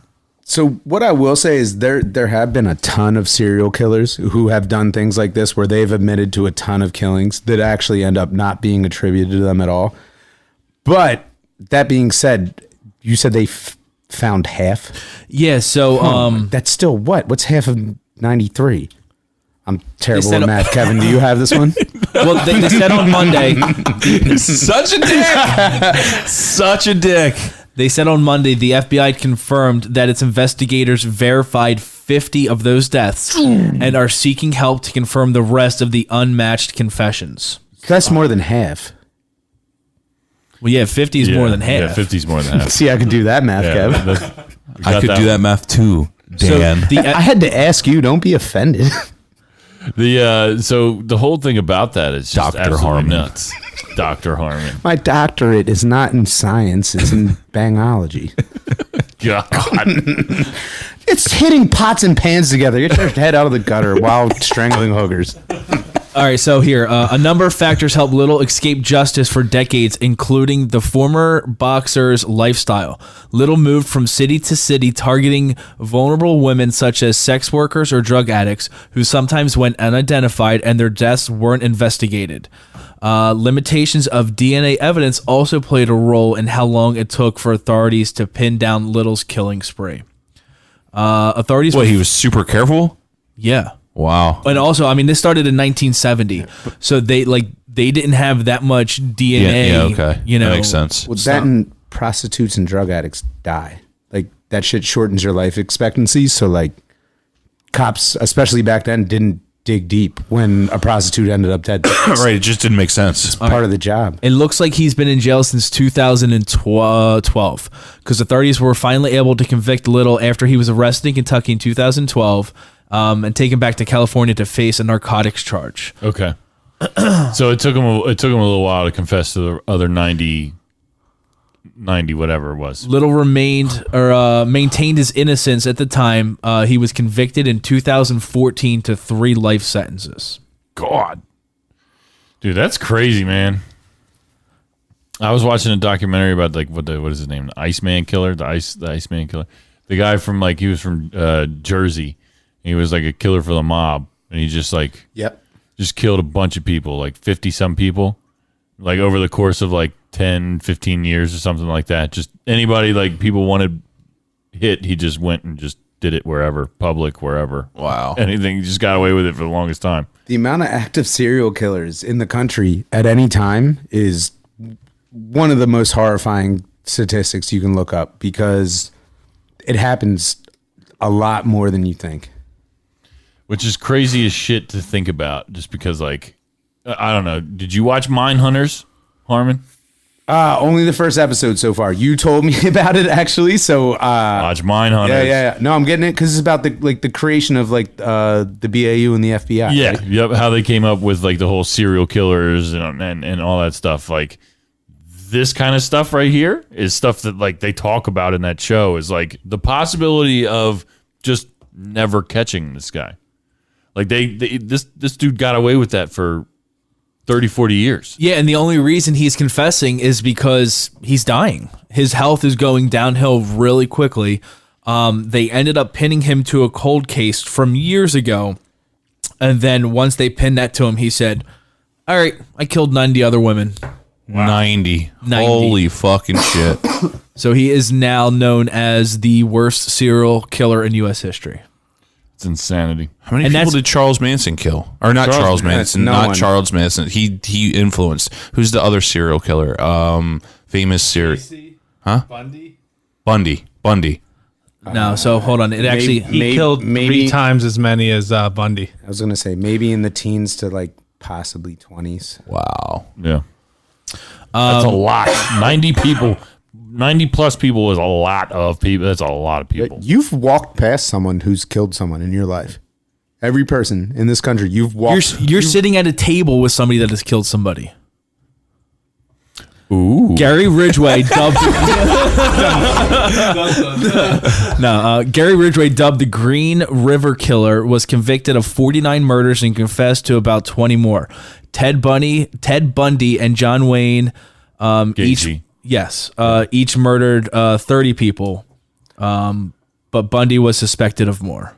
So what I will say is there have been a ton of serial killers who have done things like this where they've admitted to a ton of killings that actually end up not being attributed to them at all. But that being said, you said they found half. Yeah, so That's still what? What's half of 93? I'm terrible said at math. Kevin, do you have this one? well, they said on Monday. Such a dick. Such a dick. They said on Monday the FBI confirmed that its investigators verified 50 of those deaths and are seeking help to confirm the rest of the unmatched confessions. That's more than half. Well, yeah, 50 is more than half. Yeah, 50 is more than half. See, I could do that math, Yeah, Kev. I could do that math too, Dan. So I had to ask you. Don't be offended. So the whole thing about that is just Dr. absolutely Harmon. nuts. Dr. Harmon. My doctorate is not in science; it's in bangology. God. It's hitting pots and pans together. Get your head out of the gutter while strangling hookers. All right, so here, a number of factors helped Little escape justice for decades, including the former boxer's lifestyle. Little moved from city to city, targeting vulnerable women such as sex workers or drug addicts who sometimes went unidentified and their deaths weren't investigated. Limitations of DNA evidence also played a role in how long it took for authorities to pin down Little's killing spree. Authorities... What, he was super careful? Yeah. Wow. And also, I mean, this started in 1970, so they didn't have that much DNA. Yeah, okay. You know, that makes sense. Well, that and prostitutes and drug addicts die. Like, that shit shortens your life expectancy. So, like, cops, especially back then, didn't dig deep when a prostitute ended up dead. Right, it just didn't make sense. Part of the job. It looks like he's been in jail since 2012 because authorities were finally able to convict Little after he was arrested in Kentucky in 2012 and taken back to California to face a narcotics charge. Okay. So it took him a little while to confess to the other 90 whatever it was. Little maintained his innocence at the time. He was convicted in 2014 to 3 life sentences. God. Dude, that's crazy, man. I was watching a documentary about like what is his name? The Iceman Killer, the Iceman Killer. The guy from he was from Jersey. He was like a killer for the mob, and he just just killed a bunch of people, like 50 some people, like over the course of like 10, 15 years or something like that. Just anybody like people wanted hit, he just went and just did it wherever, public, wherever. Wow. Anything, he just got away with it for the longest time. The amount of active serial killers in the country at any time is one of the most horrifying statistics you can look up because it happens a lot more than you think. Which is crazy as shit to think about, just because, like, I don't know. Did you watch Mindhunters, Harmon? Only the first episode so far. You told me about it, actually. So Watch Mindhunters. Yeah. No, I'm getting it because it's about the creation of like the BAU and the FBI. Yeah, right? yep. How they came up with like the whole serial killers and all that stuff. Like this kind of stuff right here is stuff that like they talk about in that show. Is like the possibility of just never catching this guy. Like this dude got away with that for 30, 40 years. Yeah, and the only reason he's confessing is because he's dying. His health is going downhill really quickly. They ended up pinning him to a cold case from years ago. And then once they pinned that to him, he said, all right, I killed 90 other women. Wow. 90. 90. Holy fucking shit. So he is now known as the worst serial killer in U.S. history. It's insanity. How many people did Charles Manson kill? Or not Charles Manson, no not one. Charles Manson. He influenced. Who's the other serial killer? Famous serial. Huh? Bundy. No, so hold on. It actually He killed 3 times as many as Bundy. I was gonna say maybe in the teens to like possibly 20s. Wow. Yeah. That's a lot. 90 people. 90 plus people is a lot of people. That's a lot of people. You've walked past someone who's killed someone in your life. Every person in this country, you've walked. You're sitting at a table with somebody that has killed somebody. Ooh. Gary Ridgway dubbed Gary Ridgway, dubbed the Green River Killer, was convicted of 49 murders and confessed to about 20 more. Ted Bundy, and John Wayne Gacy. each murdered 30 people, but Bundy was suspected of more.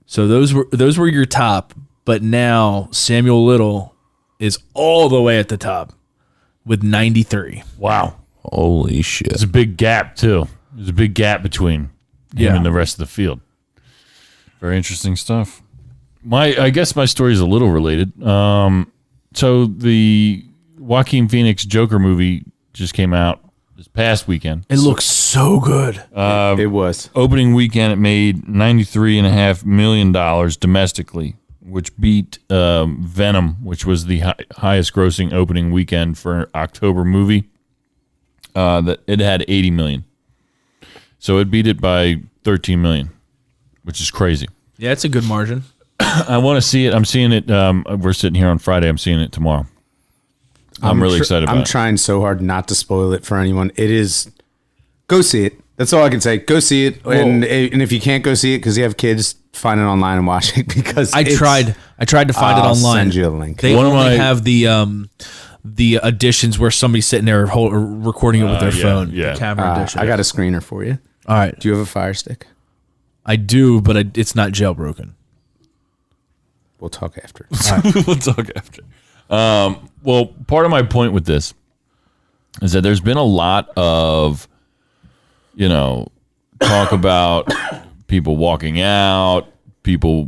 So those were your top, but now Samuel Little is all the way at the top with 93. Wow. Holy shit. There's a big gap, too. There's a big gap between him and the rest of the field. Very interesting stuff. I guess my story is a little related. So the Joaquin Phoenix Joker movie just came out this past weekend. It looks so good. It was. Opening weekend, it made $93.5 million domestically, which beat Venom, which was the highest grossing opening weekend for an October movie. That it had $80 million. So it beat it by $13 million, which is crazy. Yeah, it's a good margin. I want to see it. I'm seeing it. We're sitting here on Friday. I'm seeing it tomorrow. I'm really excited about it. I'm trying so hard not to spoil it for anyone. It is. Go see it. That's all I can say. Go see it. And if you can't go see it because you have kids, find it online and watch it because I tried to find it I'll online. send you a link. They only have the editions where somebody's sitting there recording it with their phone. yeah. The camera edition. I got a screener for you. All right. Do you have a Fire Stick? I do, but it's not jailbroken. We'll talk after. We'll talk after. Well, part of my point with this is that there's been a lot of, talk about people walking out, people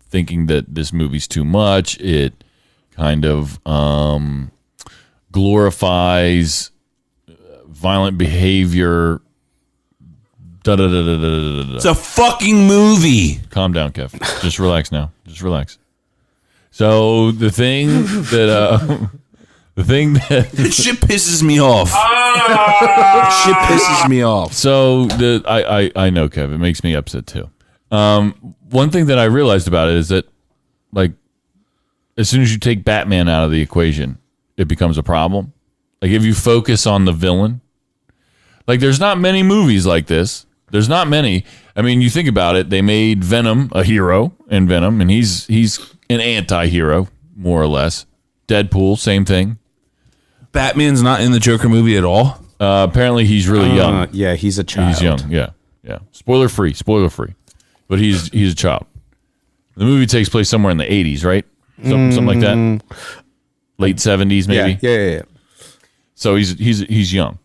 thinking that this movie's too much. It kind of glorifies violent behavior. It's a fucking movie. Calm down, Kev. Just relax now. Just relax. So the thing that This shit pisses me off. Shit pisses me off. So I know, Kev. It makes me upset too. One thing that I realized about it is that, like, as soon as you take Batman out of the equation, it becomes a problem. Like, if you focus on the villain, like, there's not many movies like this. There's not many. I mean, you think about it. They made Venom a hero in Venom, and he's an anti-hero, more or less. Deadpool, same thing. Batman's not in the Joker movie at all. Apparently, he's really young. Yeah, he's a child. He's young. Yeah. Spoiler free. But he's a child. The movie takes place somewhere in the 80s, right? Something like that. Late 70s, maybe. Yeah. So he's young.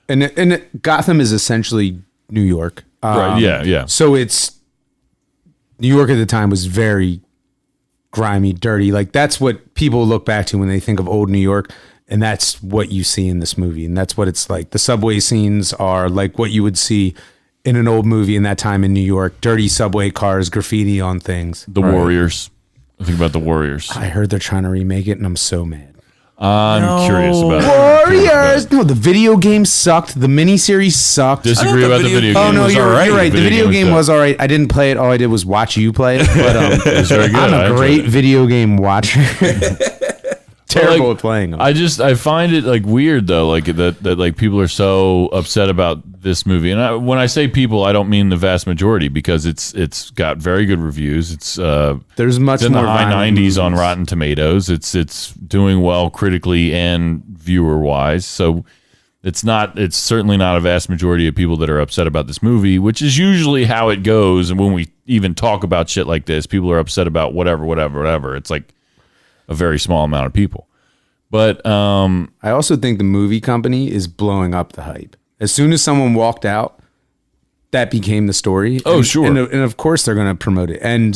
And Gotham is essentially New York. Right. Yeah. So it's New York at the time was very grimy, dirty. Like, that's what people look back to when they think of old New York. And that's what you see in this movie. And that's what it's like. The subway scenes are like what you would see in an old movie in that time in New York. Dirty subway cars, graffiti on things. The Warriors. I think about the Warriors. I heard they're trying to remake it, and I'm so mad. I'm curious about it. Warriors! No, the video game sucked. The miniseries sucked. Disagree about the video game. Oh, no, was you're all right. The video game was all right. I didn't play it. All I did was watch you play it. But It was very good. I'm a great video game watcher. Terrible at playing them. I find it like weird though, like that like people are so upset about this movie. And when I say people, I don't mean the vast majority, because it's got very good reviews. It's There's much it's in more the high violent 90s movies. on Rotten Tomatoes. It's doing well critically and viewer wise. So it's certainly not a vast majority of people that are upset about this movie, which is usually how it goes. And when we even talk about shit like this, people are upset about whatever. It's like a very small amount of people. But I also think the movie company is blowing up the hype. As soon as someone walked out, that became the story. Oh, sure. And of course they're going to promote it. And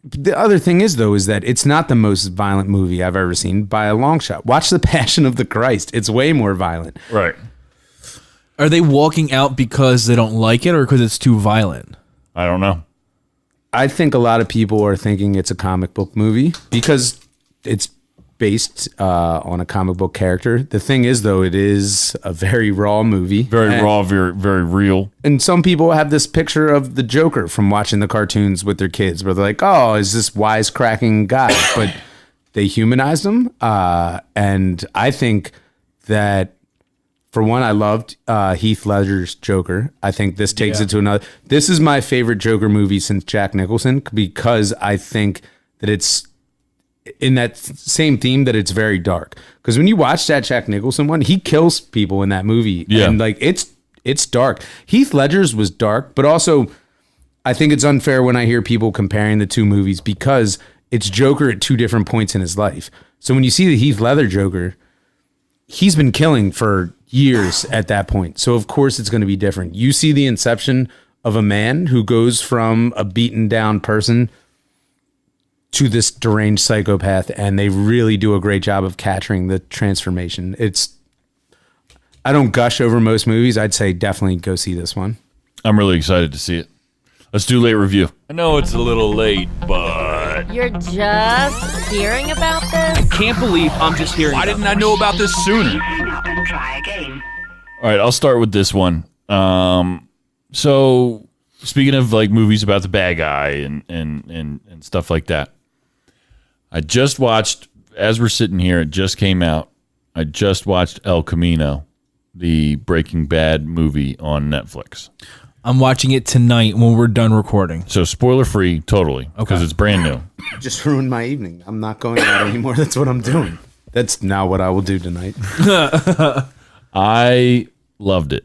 the other thing is, though, is that it's not the most violent movie I've ever seen by a long shot. Watch The Passion of the Christ. It's way more violent. right. Are they walking out because they don't like it or because it's too violent? I don't know. I think a lot of people are thinking it's a comic book movie because it's based on a comic book character. The thing is, though, it is a very raw movie. Very raw, very, very real. And some people have this picture of the Joker from watching the cartoons with their kids where they're like, oh, is this wisecracking guy? But they humanized him. And I think that, for one, I loved Heath Ledger's Joker. I think this takes it to another. This is my favorite Joker movie since Jack Nicholson, because I think that it's in that same theme, that it's very dark. Because when you watch that Jack Nicholson one, he kills people in that movie. Yeah. And like it's dark. Heath Ledger's was dark, but also I think it's unfair when I hear people comparing the two movies, because it's Joker at two different points in his life. So when you see the Heath Ledger Joker, he's been killing for years at that point. So of course it's going to be different. You see the inception of a man who goes from a beaten down person to this deranged psychopath, and they really do a great job of capturing the transformation. I don't gush over most movies. I'd say definitely go see this one. I'm really excited to see it. Let's do late review. I know it's a little late, but You're just hearing about this? Can't believe I'm just hearing. Why didn't I know about this sooner? Hang up and try again. all right, I'll start with this one. So speaking of like movies about the bad guy and stuff like that, I just watched, as we're sitting here, it just came out. I just watched El Camino, the Breaking Bad movie on Netflix. I'm watching it tonight when we're done recording. So spoiler free, totally, because it's brand new. Just ruined my evening. I'm not going out anymore. That's what I'm doing. That's now what I will do tonight. I loved it.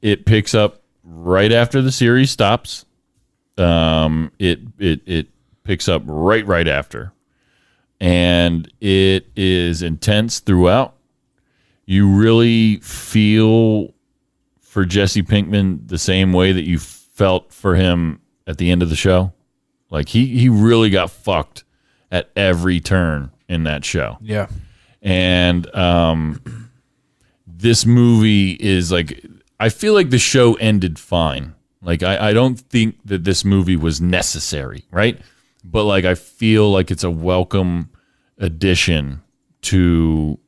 It picks up right after the series stops. It picks up right after, and it is intense throughout. You really feel for Jesse Pinkman the same way that you felt for him at the end of the show. Like he really got fucked at every turn in that show. Yeah. And this movie is like, I feel like the show ended fine. Like I don't think that this movie was necessary, right? But like I feel like it's a welcome addition to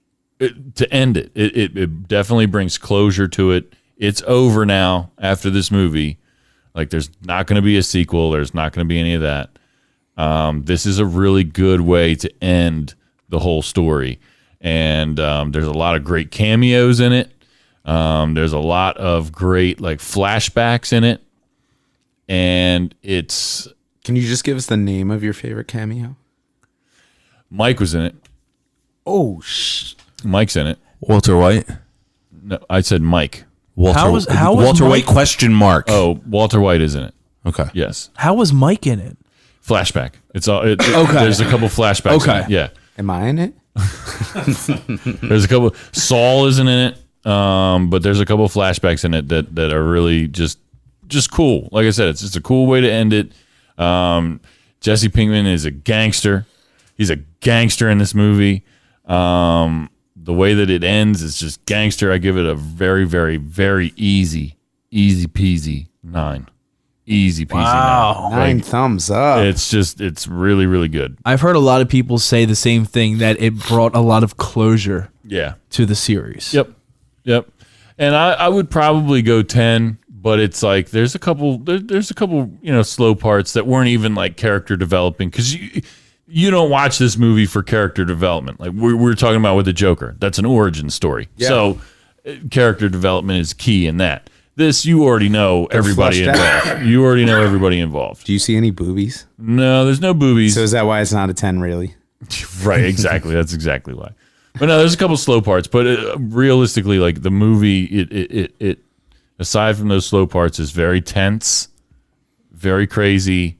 end it. It definitely brings closure to it. It's over now after this movie. Like there's not going to be a sequel. There's not going to be any of that. This is a really good way to end the whole story. And there's a lot of great cameos in it. There's a lot of great like flashbacks in it. And it's... Can you just give us the name of your favorite cameo? Mike was in it. Oh, Mike's in it. Walter White. No, I said Mike. Walter Mike- White question mark. Oh, Walter White is in it. Okay. Yes. How was Mike in it? Flashback. It's all. Okay. Okay. There's a couple flashbacks. Okay. In it. Yeah. am I in it? There's a couple. Saul isn't in it. But there's a couple flashbacks in it that are really just cool. Like I said, it's just a cool way to end it. Jesse Pinkman is a gangster. He's a gangster in this movie. The way that it ends is just gangster. I give it a very, very, very easy peasy 9. Easy peasy. Wow. 9 thumbs up. It's really, really good. I've heard a lot of people say the same thing, that it brought a lot of closure Yeah. to the series. Yep. And I would probably go 10, but it's like there's a couple slow parts that weren't even like character developing, because you don't watch this movie for character development. Like we're talking about with the Joker. That's an origin story. Yeah. So character development is key in that. This, you already know everybody fleshed out. involved. You already know everybody involved. Do you see any boobies? No, there's no boobies. So is that why it's not a 10, really? Right, exactly. That's exactly why. But no, there's a couple slow parts. But realistically, like the movie, it aside from those slow parts, is very tense, very crazy,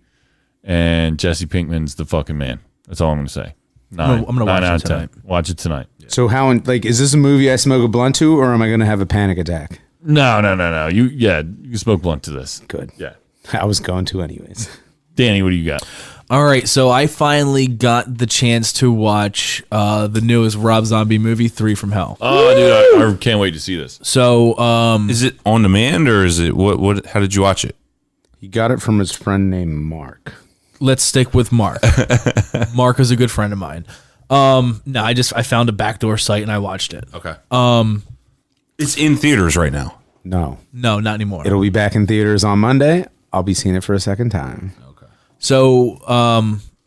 and Jesse Pinkman's the fucking man. That's all I'm going to say. 9. I'm gonna watch 9 it out of 10. tonight. Watch it tonight. So how, is this a movie I smoke a blunt to, or am I going to have a panic attack? No. You can smoke blunt to this. Good. Yeah. I was going to anyways. Danny, what do you got? All right, so I finally got the chance to watch the newest Rob Zombie movie, 3 from Hell. Oh, dude, I can't wait to see this. So, Is it on demand, or is it what? How did you watch it? He got it from his friend named Mark. let's stick with Mark. Mark is a good friend of mine. No, I found a backdoor site and I watched it. Okay. It's in theaters right now. No. No, not anymore. It'll be back in theaters on Monday. I'll be seeing it for a second time. So,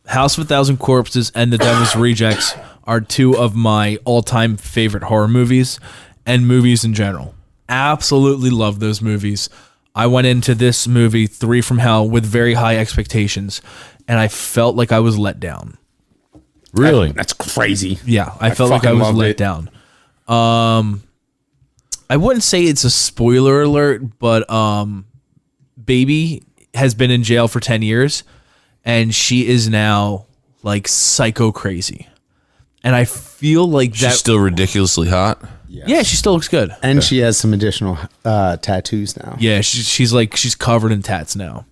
House of a Thousand Corpses and The Devil's Rejects are two of my all-time favorite horror movies and movies in general. Absolutely love those movies. I went into this movie, 3 from Hell, with very high expectations, and I felt like I was let down. Really? That's crazy. Yeah, I felt like I fucking was loved let it. down. I wouldn't say it's a spoiler alert, but Baby has been in jail for 10 years, and she is now like psycho crazy. And I feel like She's still ridiculously hot. yeah, she still looks good. And she has some additional tattoos now. Yeah, she's covered in tats now.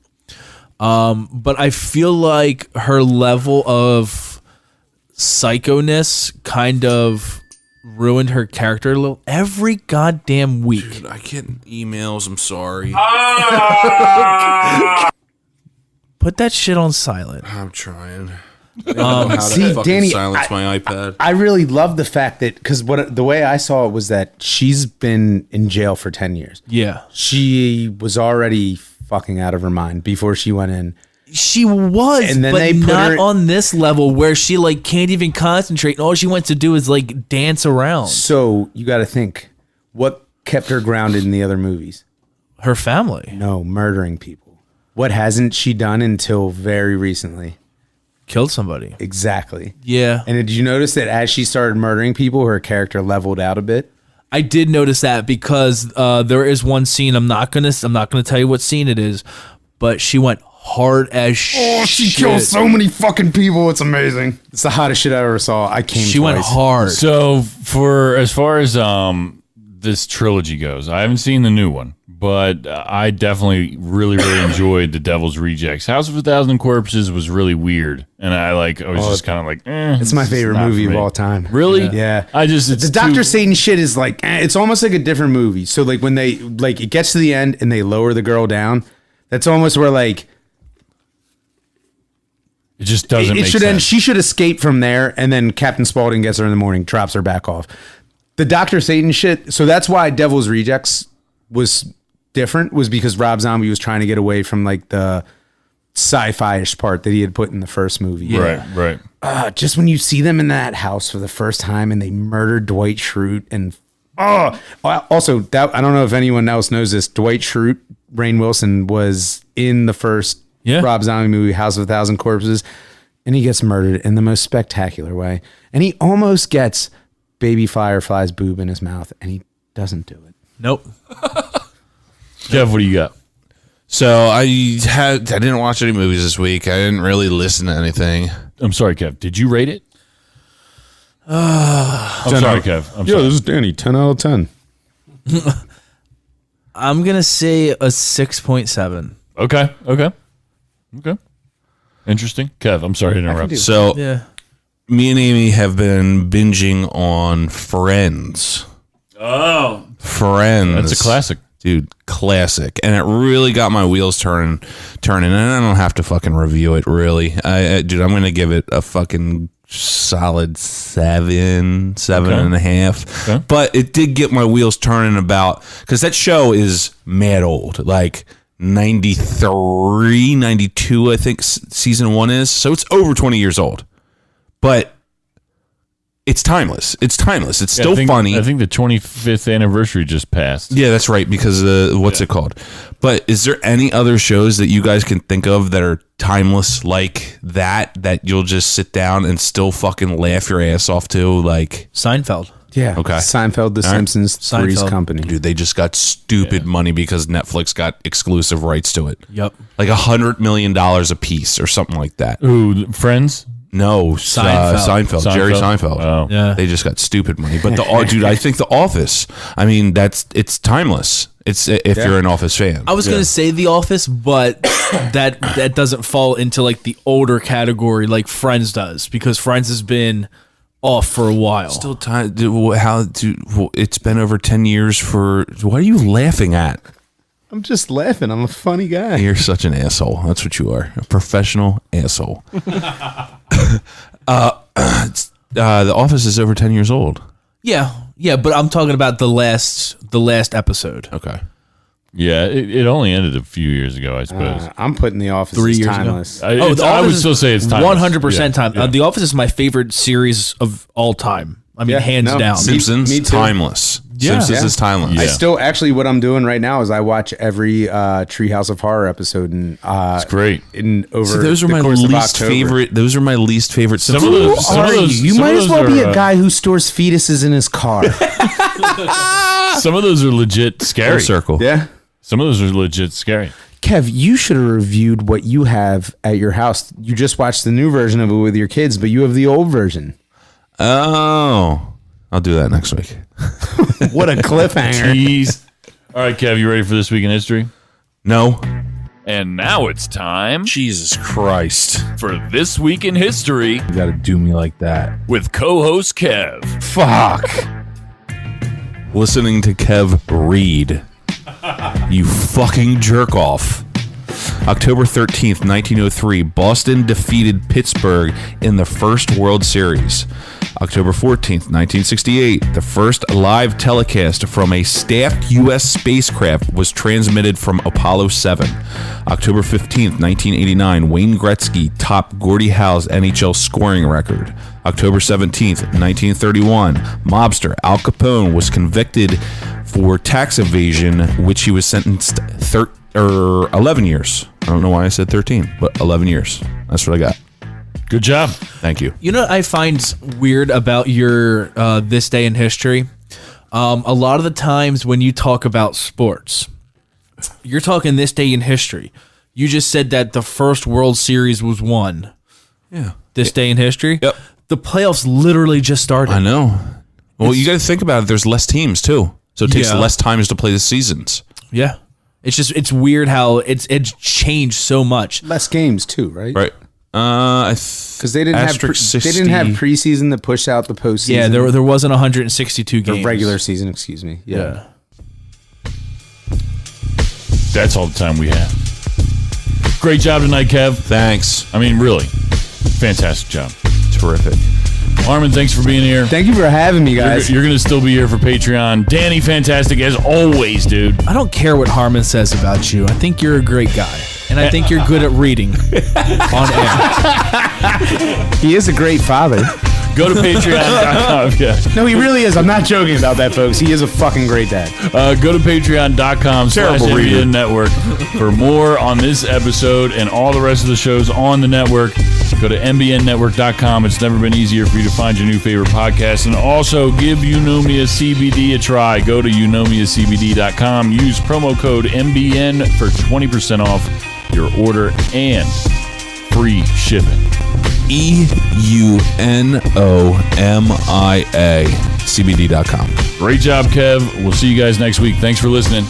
But I feel like her level of psychoness kind of ruined her character a little every goddamn week. Dude, I get emails. I'm sorry. Put that shit on silent. I'm trying. See, Danny, silence my iPad. I really love the fact that because the way I saw it was that she's been in jail for 10 years. Yeah. She was already fucking out of her mind before she went in. She was, And then but they put not her- on this level where she like can't even concentrate. And all she wants to do is like dance around. So you got to think, what kept her grounded in the other movies? Her family No, murdering people. What hasn't she done until very recently? killed somebody. Exactly. Yeah. And did you notice that as she started murdering people, her character leveled out a bit? I did notice that because there is one scene. I'm not gonna tell you what scene it is, but she went hard as shit. Oh, she kills so many fucking people. It's amazing. It's the hottest shit I ever saw. I came She twice. went hard. So as far as this trilogy goes, I haven't seen the new one, but I definitely really enjoyed The Devil's Rejects. House of a Thousand Corpses was really weird, and I was just kind of like, It's my favorite not movie for of me. all time. Really? Yeah. It's The Dr. too- Satan shit is like, it's almost like a different movie. So like when they like it gets to the end and they lower the girl down, that's almost where like It just doesn't it make should sense. end. She should escape from there, and then Captain Spaulding gets her in the morning, drops her back off. The Dr. Satan shit. So that's why Devil's Rejects was different, was because Rob Zombie was trying to get away from like the sci-fi-ish part that he had put in the first movie. Right. Just when you see them in that house for the first time and they murdered Dwight Schrute and also that I don't know if anyone else knows this. Dwight Schrute, Rainn Wilson, was in the first Rob Zombie movie, House of a Thousand Corpses, and he gets murdered in the most spectacular way. And he almost gets Baby Firefly's boob in his mouth, and he doesn't do it. Nope. Jeff, what do you got? So I didn't watch any movies this week. I didn't really listen to anything. I'm sorry, Kev. Did you rate it? I'm sorry, Kev. I'm sorry. This is Danny. 10 out of 10. I'm gonna say a 6.7. Okay. Interesting. Kev, I'm sorry to interrupt. So Yeah. me and Amy have been binging on Friends. Oh, Friends. that's a classic. Dude, classic. And it really got my wheels turning. And I don't have to fucking review it, really. Dude, I'm going to give it a fucking solid 7.5. Okay. But it did get my wheels turning about, because that show is mad old. Like 93, 92, I think season 1 is. So it's over 20 years old. But it's timeless. It's still funny. I think the 25th anniversary just passed. Yeah, that's right, because what's it called? But is there any other shows that you guys can think of that are timeless like that you'll just sit down and still fucking laugh your ass off to? Like Seinfeld. Yeah. Okay. Seinfeld, The Simpsons, Three's Seinfeld. Company. dude, they just got stupid money because Netflix got exclusive rights to it. Yep. Like $100 million a piece or something like that. Ooh, Friends? No, Seinfeld. Jerry Seinfeld. Oh. Yeah. They just got stupid money. But dude, I think The Office. I mean, it's timeless. It's if you're an Office fan. I was gonna say The Office, but that doesn't fall into like the older category like Friends does, because Friends has been off for a while. Still time. It's been over 10 years for. What are you laughing at? I'm just laughing. I'm a funny guy. You're such an asshole. That's what you are. A professional asshole. The Office is over 10 years old. Yeah, but I'm talking about the last episode. Okay. Yeah, it only ended a few years ago, I suppose. I'm putting The Office 3 as years ago. timeless. I would still say it's timeless. 100% time. Yeah. The Office is my favorite series of all time. I mean, Yeah, hands no. down. Simpsons, me too. timeless. Yeah. Simpsons is timeless. Yeah. I still actually what I'm doing right now is I watch every Treehouse of Horror episode and It's great. in over See, those are the my course of least October. favorite. Those are my least favorite. Some of Simpsons. those- some of those- You some might of as those well be are, a guy who stores fetuses in his car. Some of those are legit Full scary. circle. Yeah. Some of those are legit scary. Kev, you should have reviewed what you have at your house. You just watched the new version of it with your kids, but you have the old version. Oh, I'll do that next week. What a cliffhanger. Jeez. All right, Kev, you ready for This Week in History? No. And now it's time Jesus Christ. for This Week in History You got to do me like that. with co-host Kev. Fuck. Listening to Kev read. You fucking jerk off. October 13th, 1903, Boston defeated Pittsburgh in the first World Series. October 14th, 1968, the first live telecast from a staffed U.S. spacecraft was transmitted from Apollo 7. October 15th, 1989, Wayne Gretzky topped Gordie Howe's NHL scoring record. October 17th, 1931, mobster Al Capone was convicted for tax evasion, which he was sentenced 11 years. I don't know why I said 13, but 11 years. That's what I got. Good job. Thank you. You know what I find weird about your this day in history? A lot of the times when you talk about sports, you're talking this day in history. You just said that the first World Series was won. Yeah. This day in history? Yep. The playoffs literally just started. I know. Well, you got to think about it. There's less teams, too. So it takes less times to play the seasons. Yeah. It's weird how it's changed so much. Less games too, right? Right. Because they didn't have preseason to push out the postseason. Yeah, there wasn't 162 games. The regular season, excuse me. Yeah. That's all the time we have. Great job tonight, Kev. Thanks. I mean, really, fantastic job. Terrific. Harmon, thanks for being here. Thank you for having me, guys. You're going to still be here for Patreon. Danny, fantastic as always, dude. I don't care what Harmon says about you. I think you're a great guy. And I think you're good at reading on air. He is a great father. Go to patreon.com. Yeah. No, he really is. I'm not joking about that, folks. He is a fucking great dad. Go to patreon.com/MBN Network for more on this episode and all the rest of the shows on the network. Go to mbnnetwork.com. It's never been easier for you to find your new favorite podcast. And also give Eunomia CBD a try. Go to eunomiacbd.com. Use promo code MBN for 20% off your order and free shipping. EUNOMIA CBD.com. Great job, Kev. We'll see you guys next week. Thanks for listening.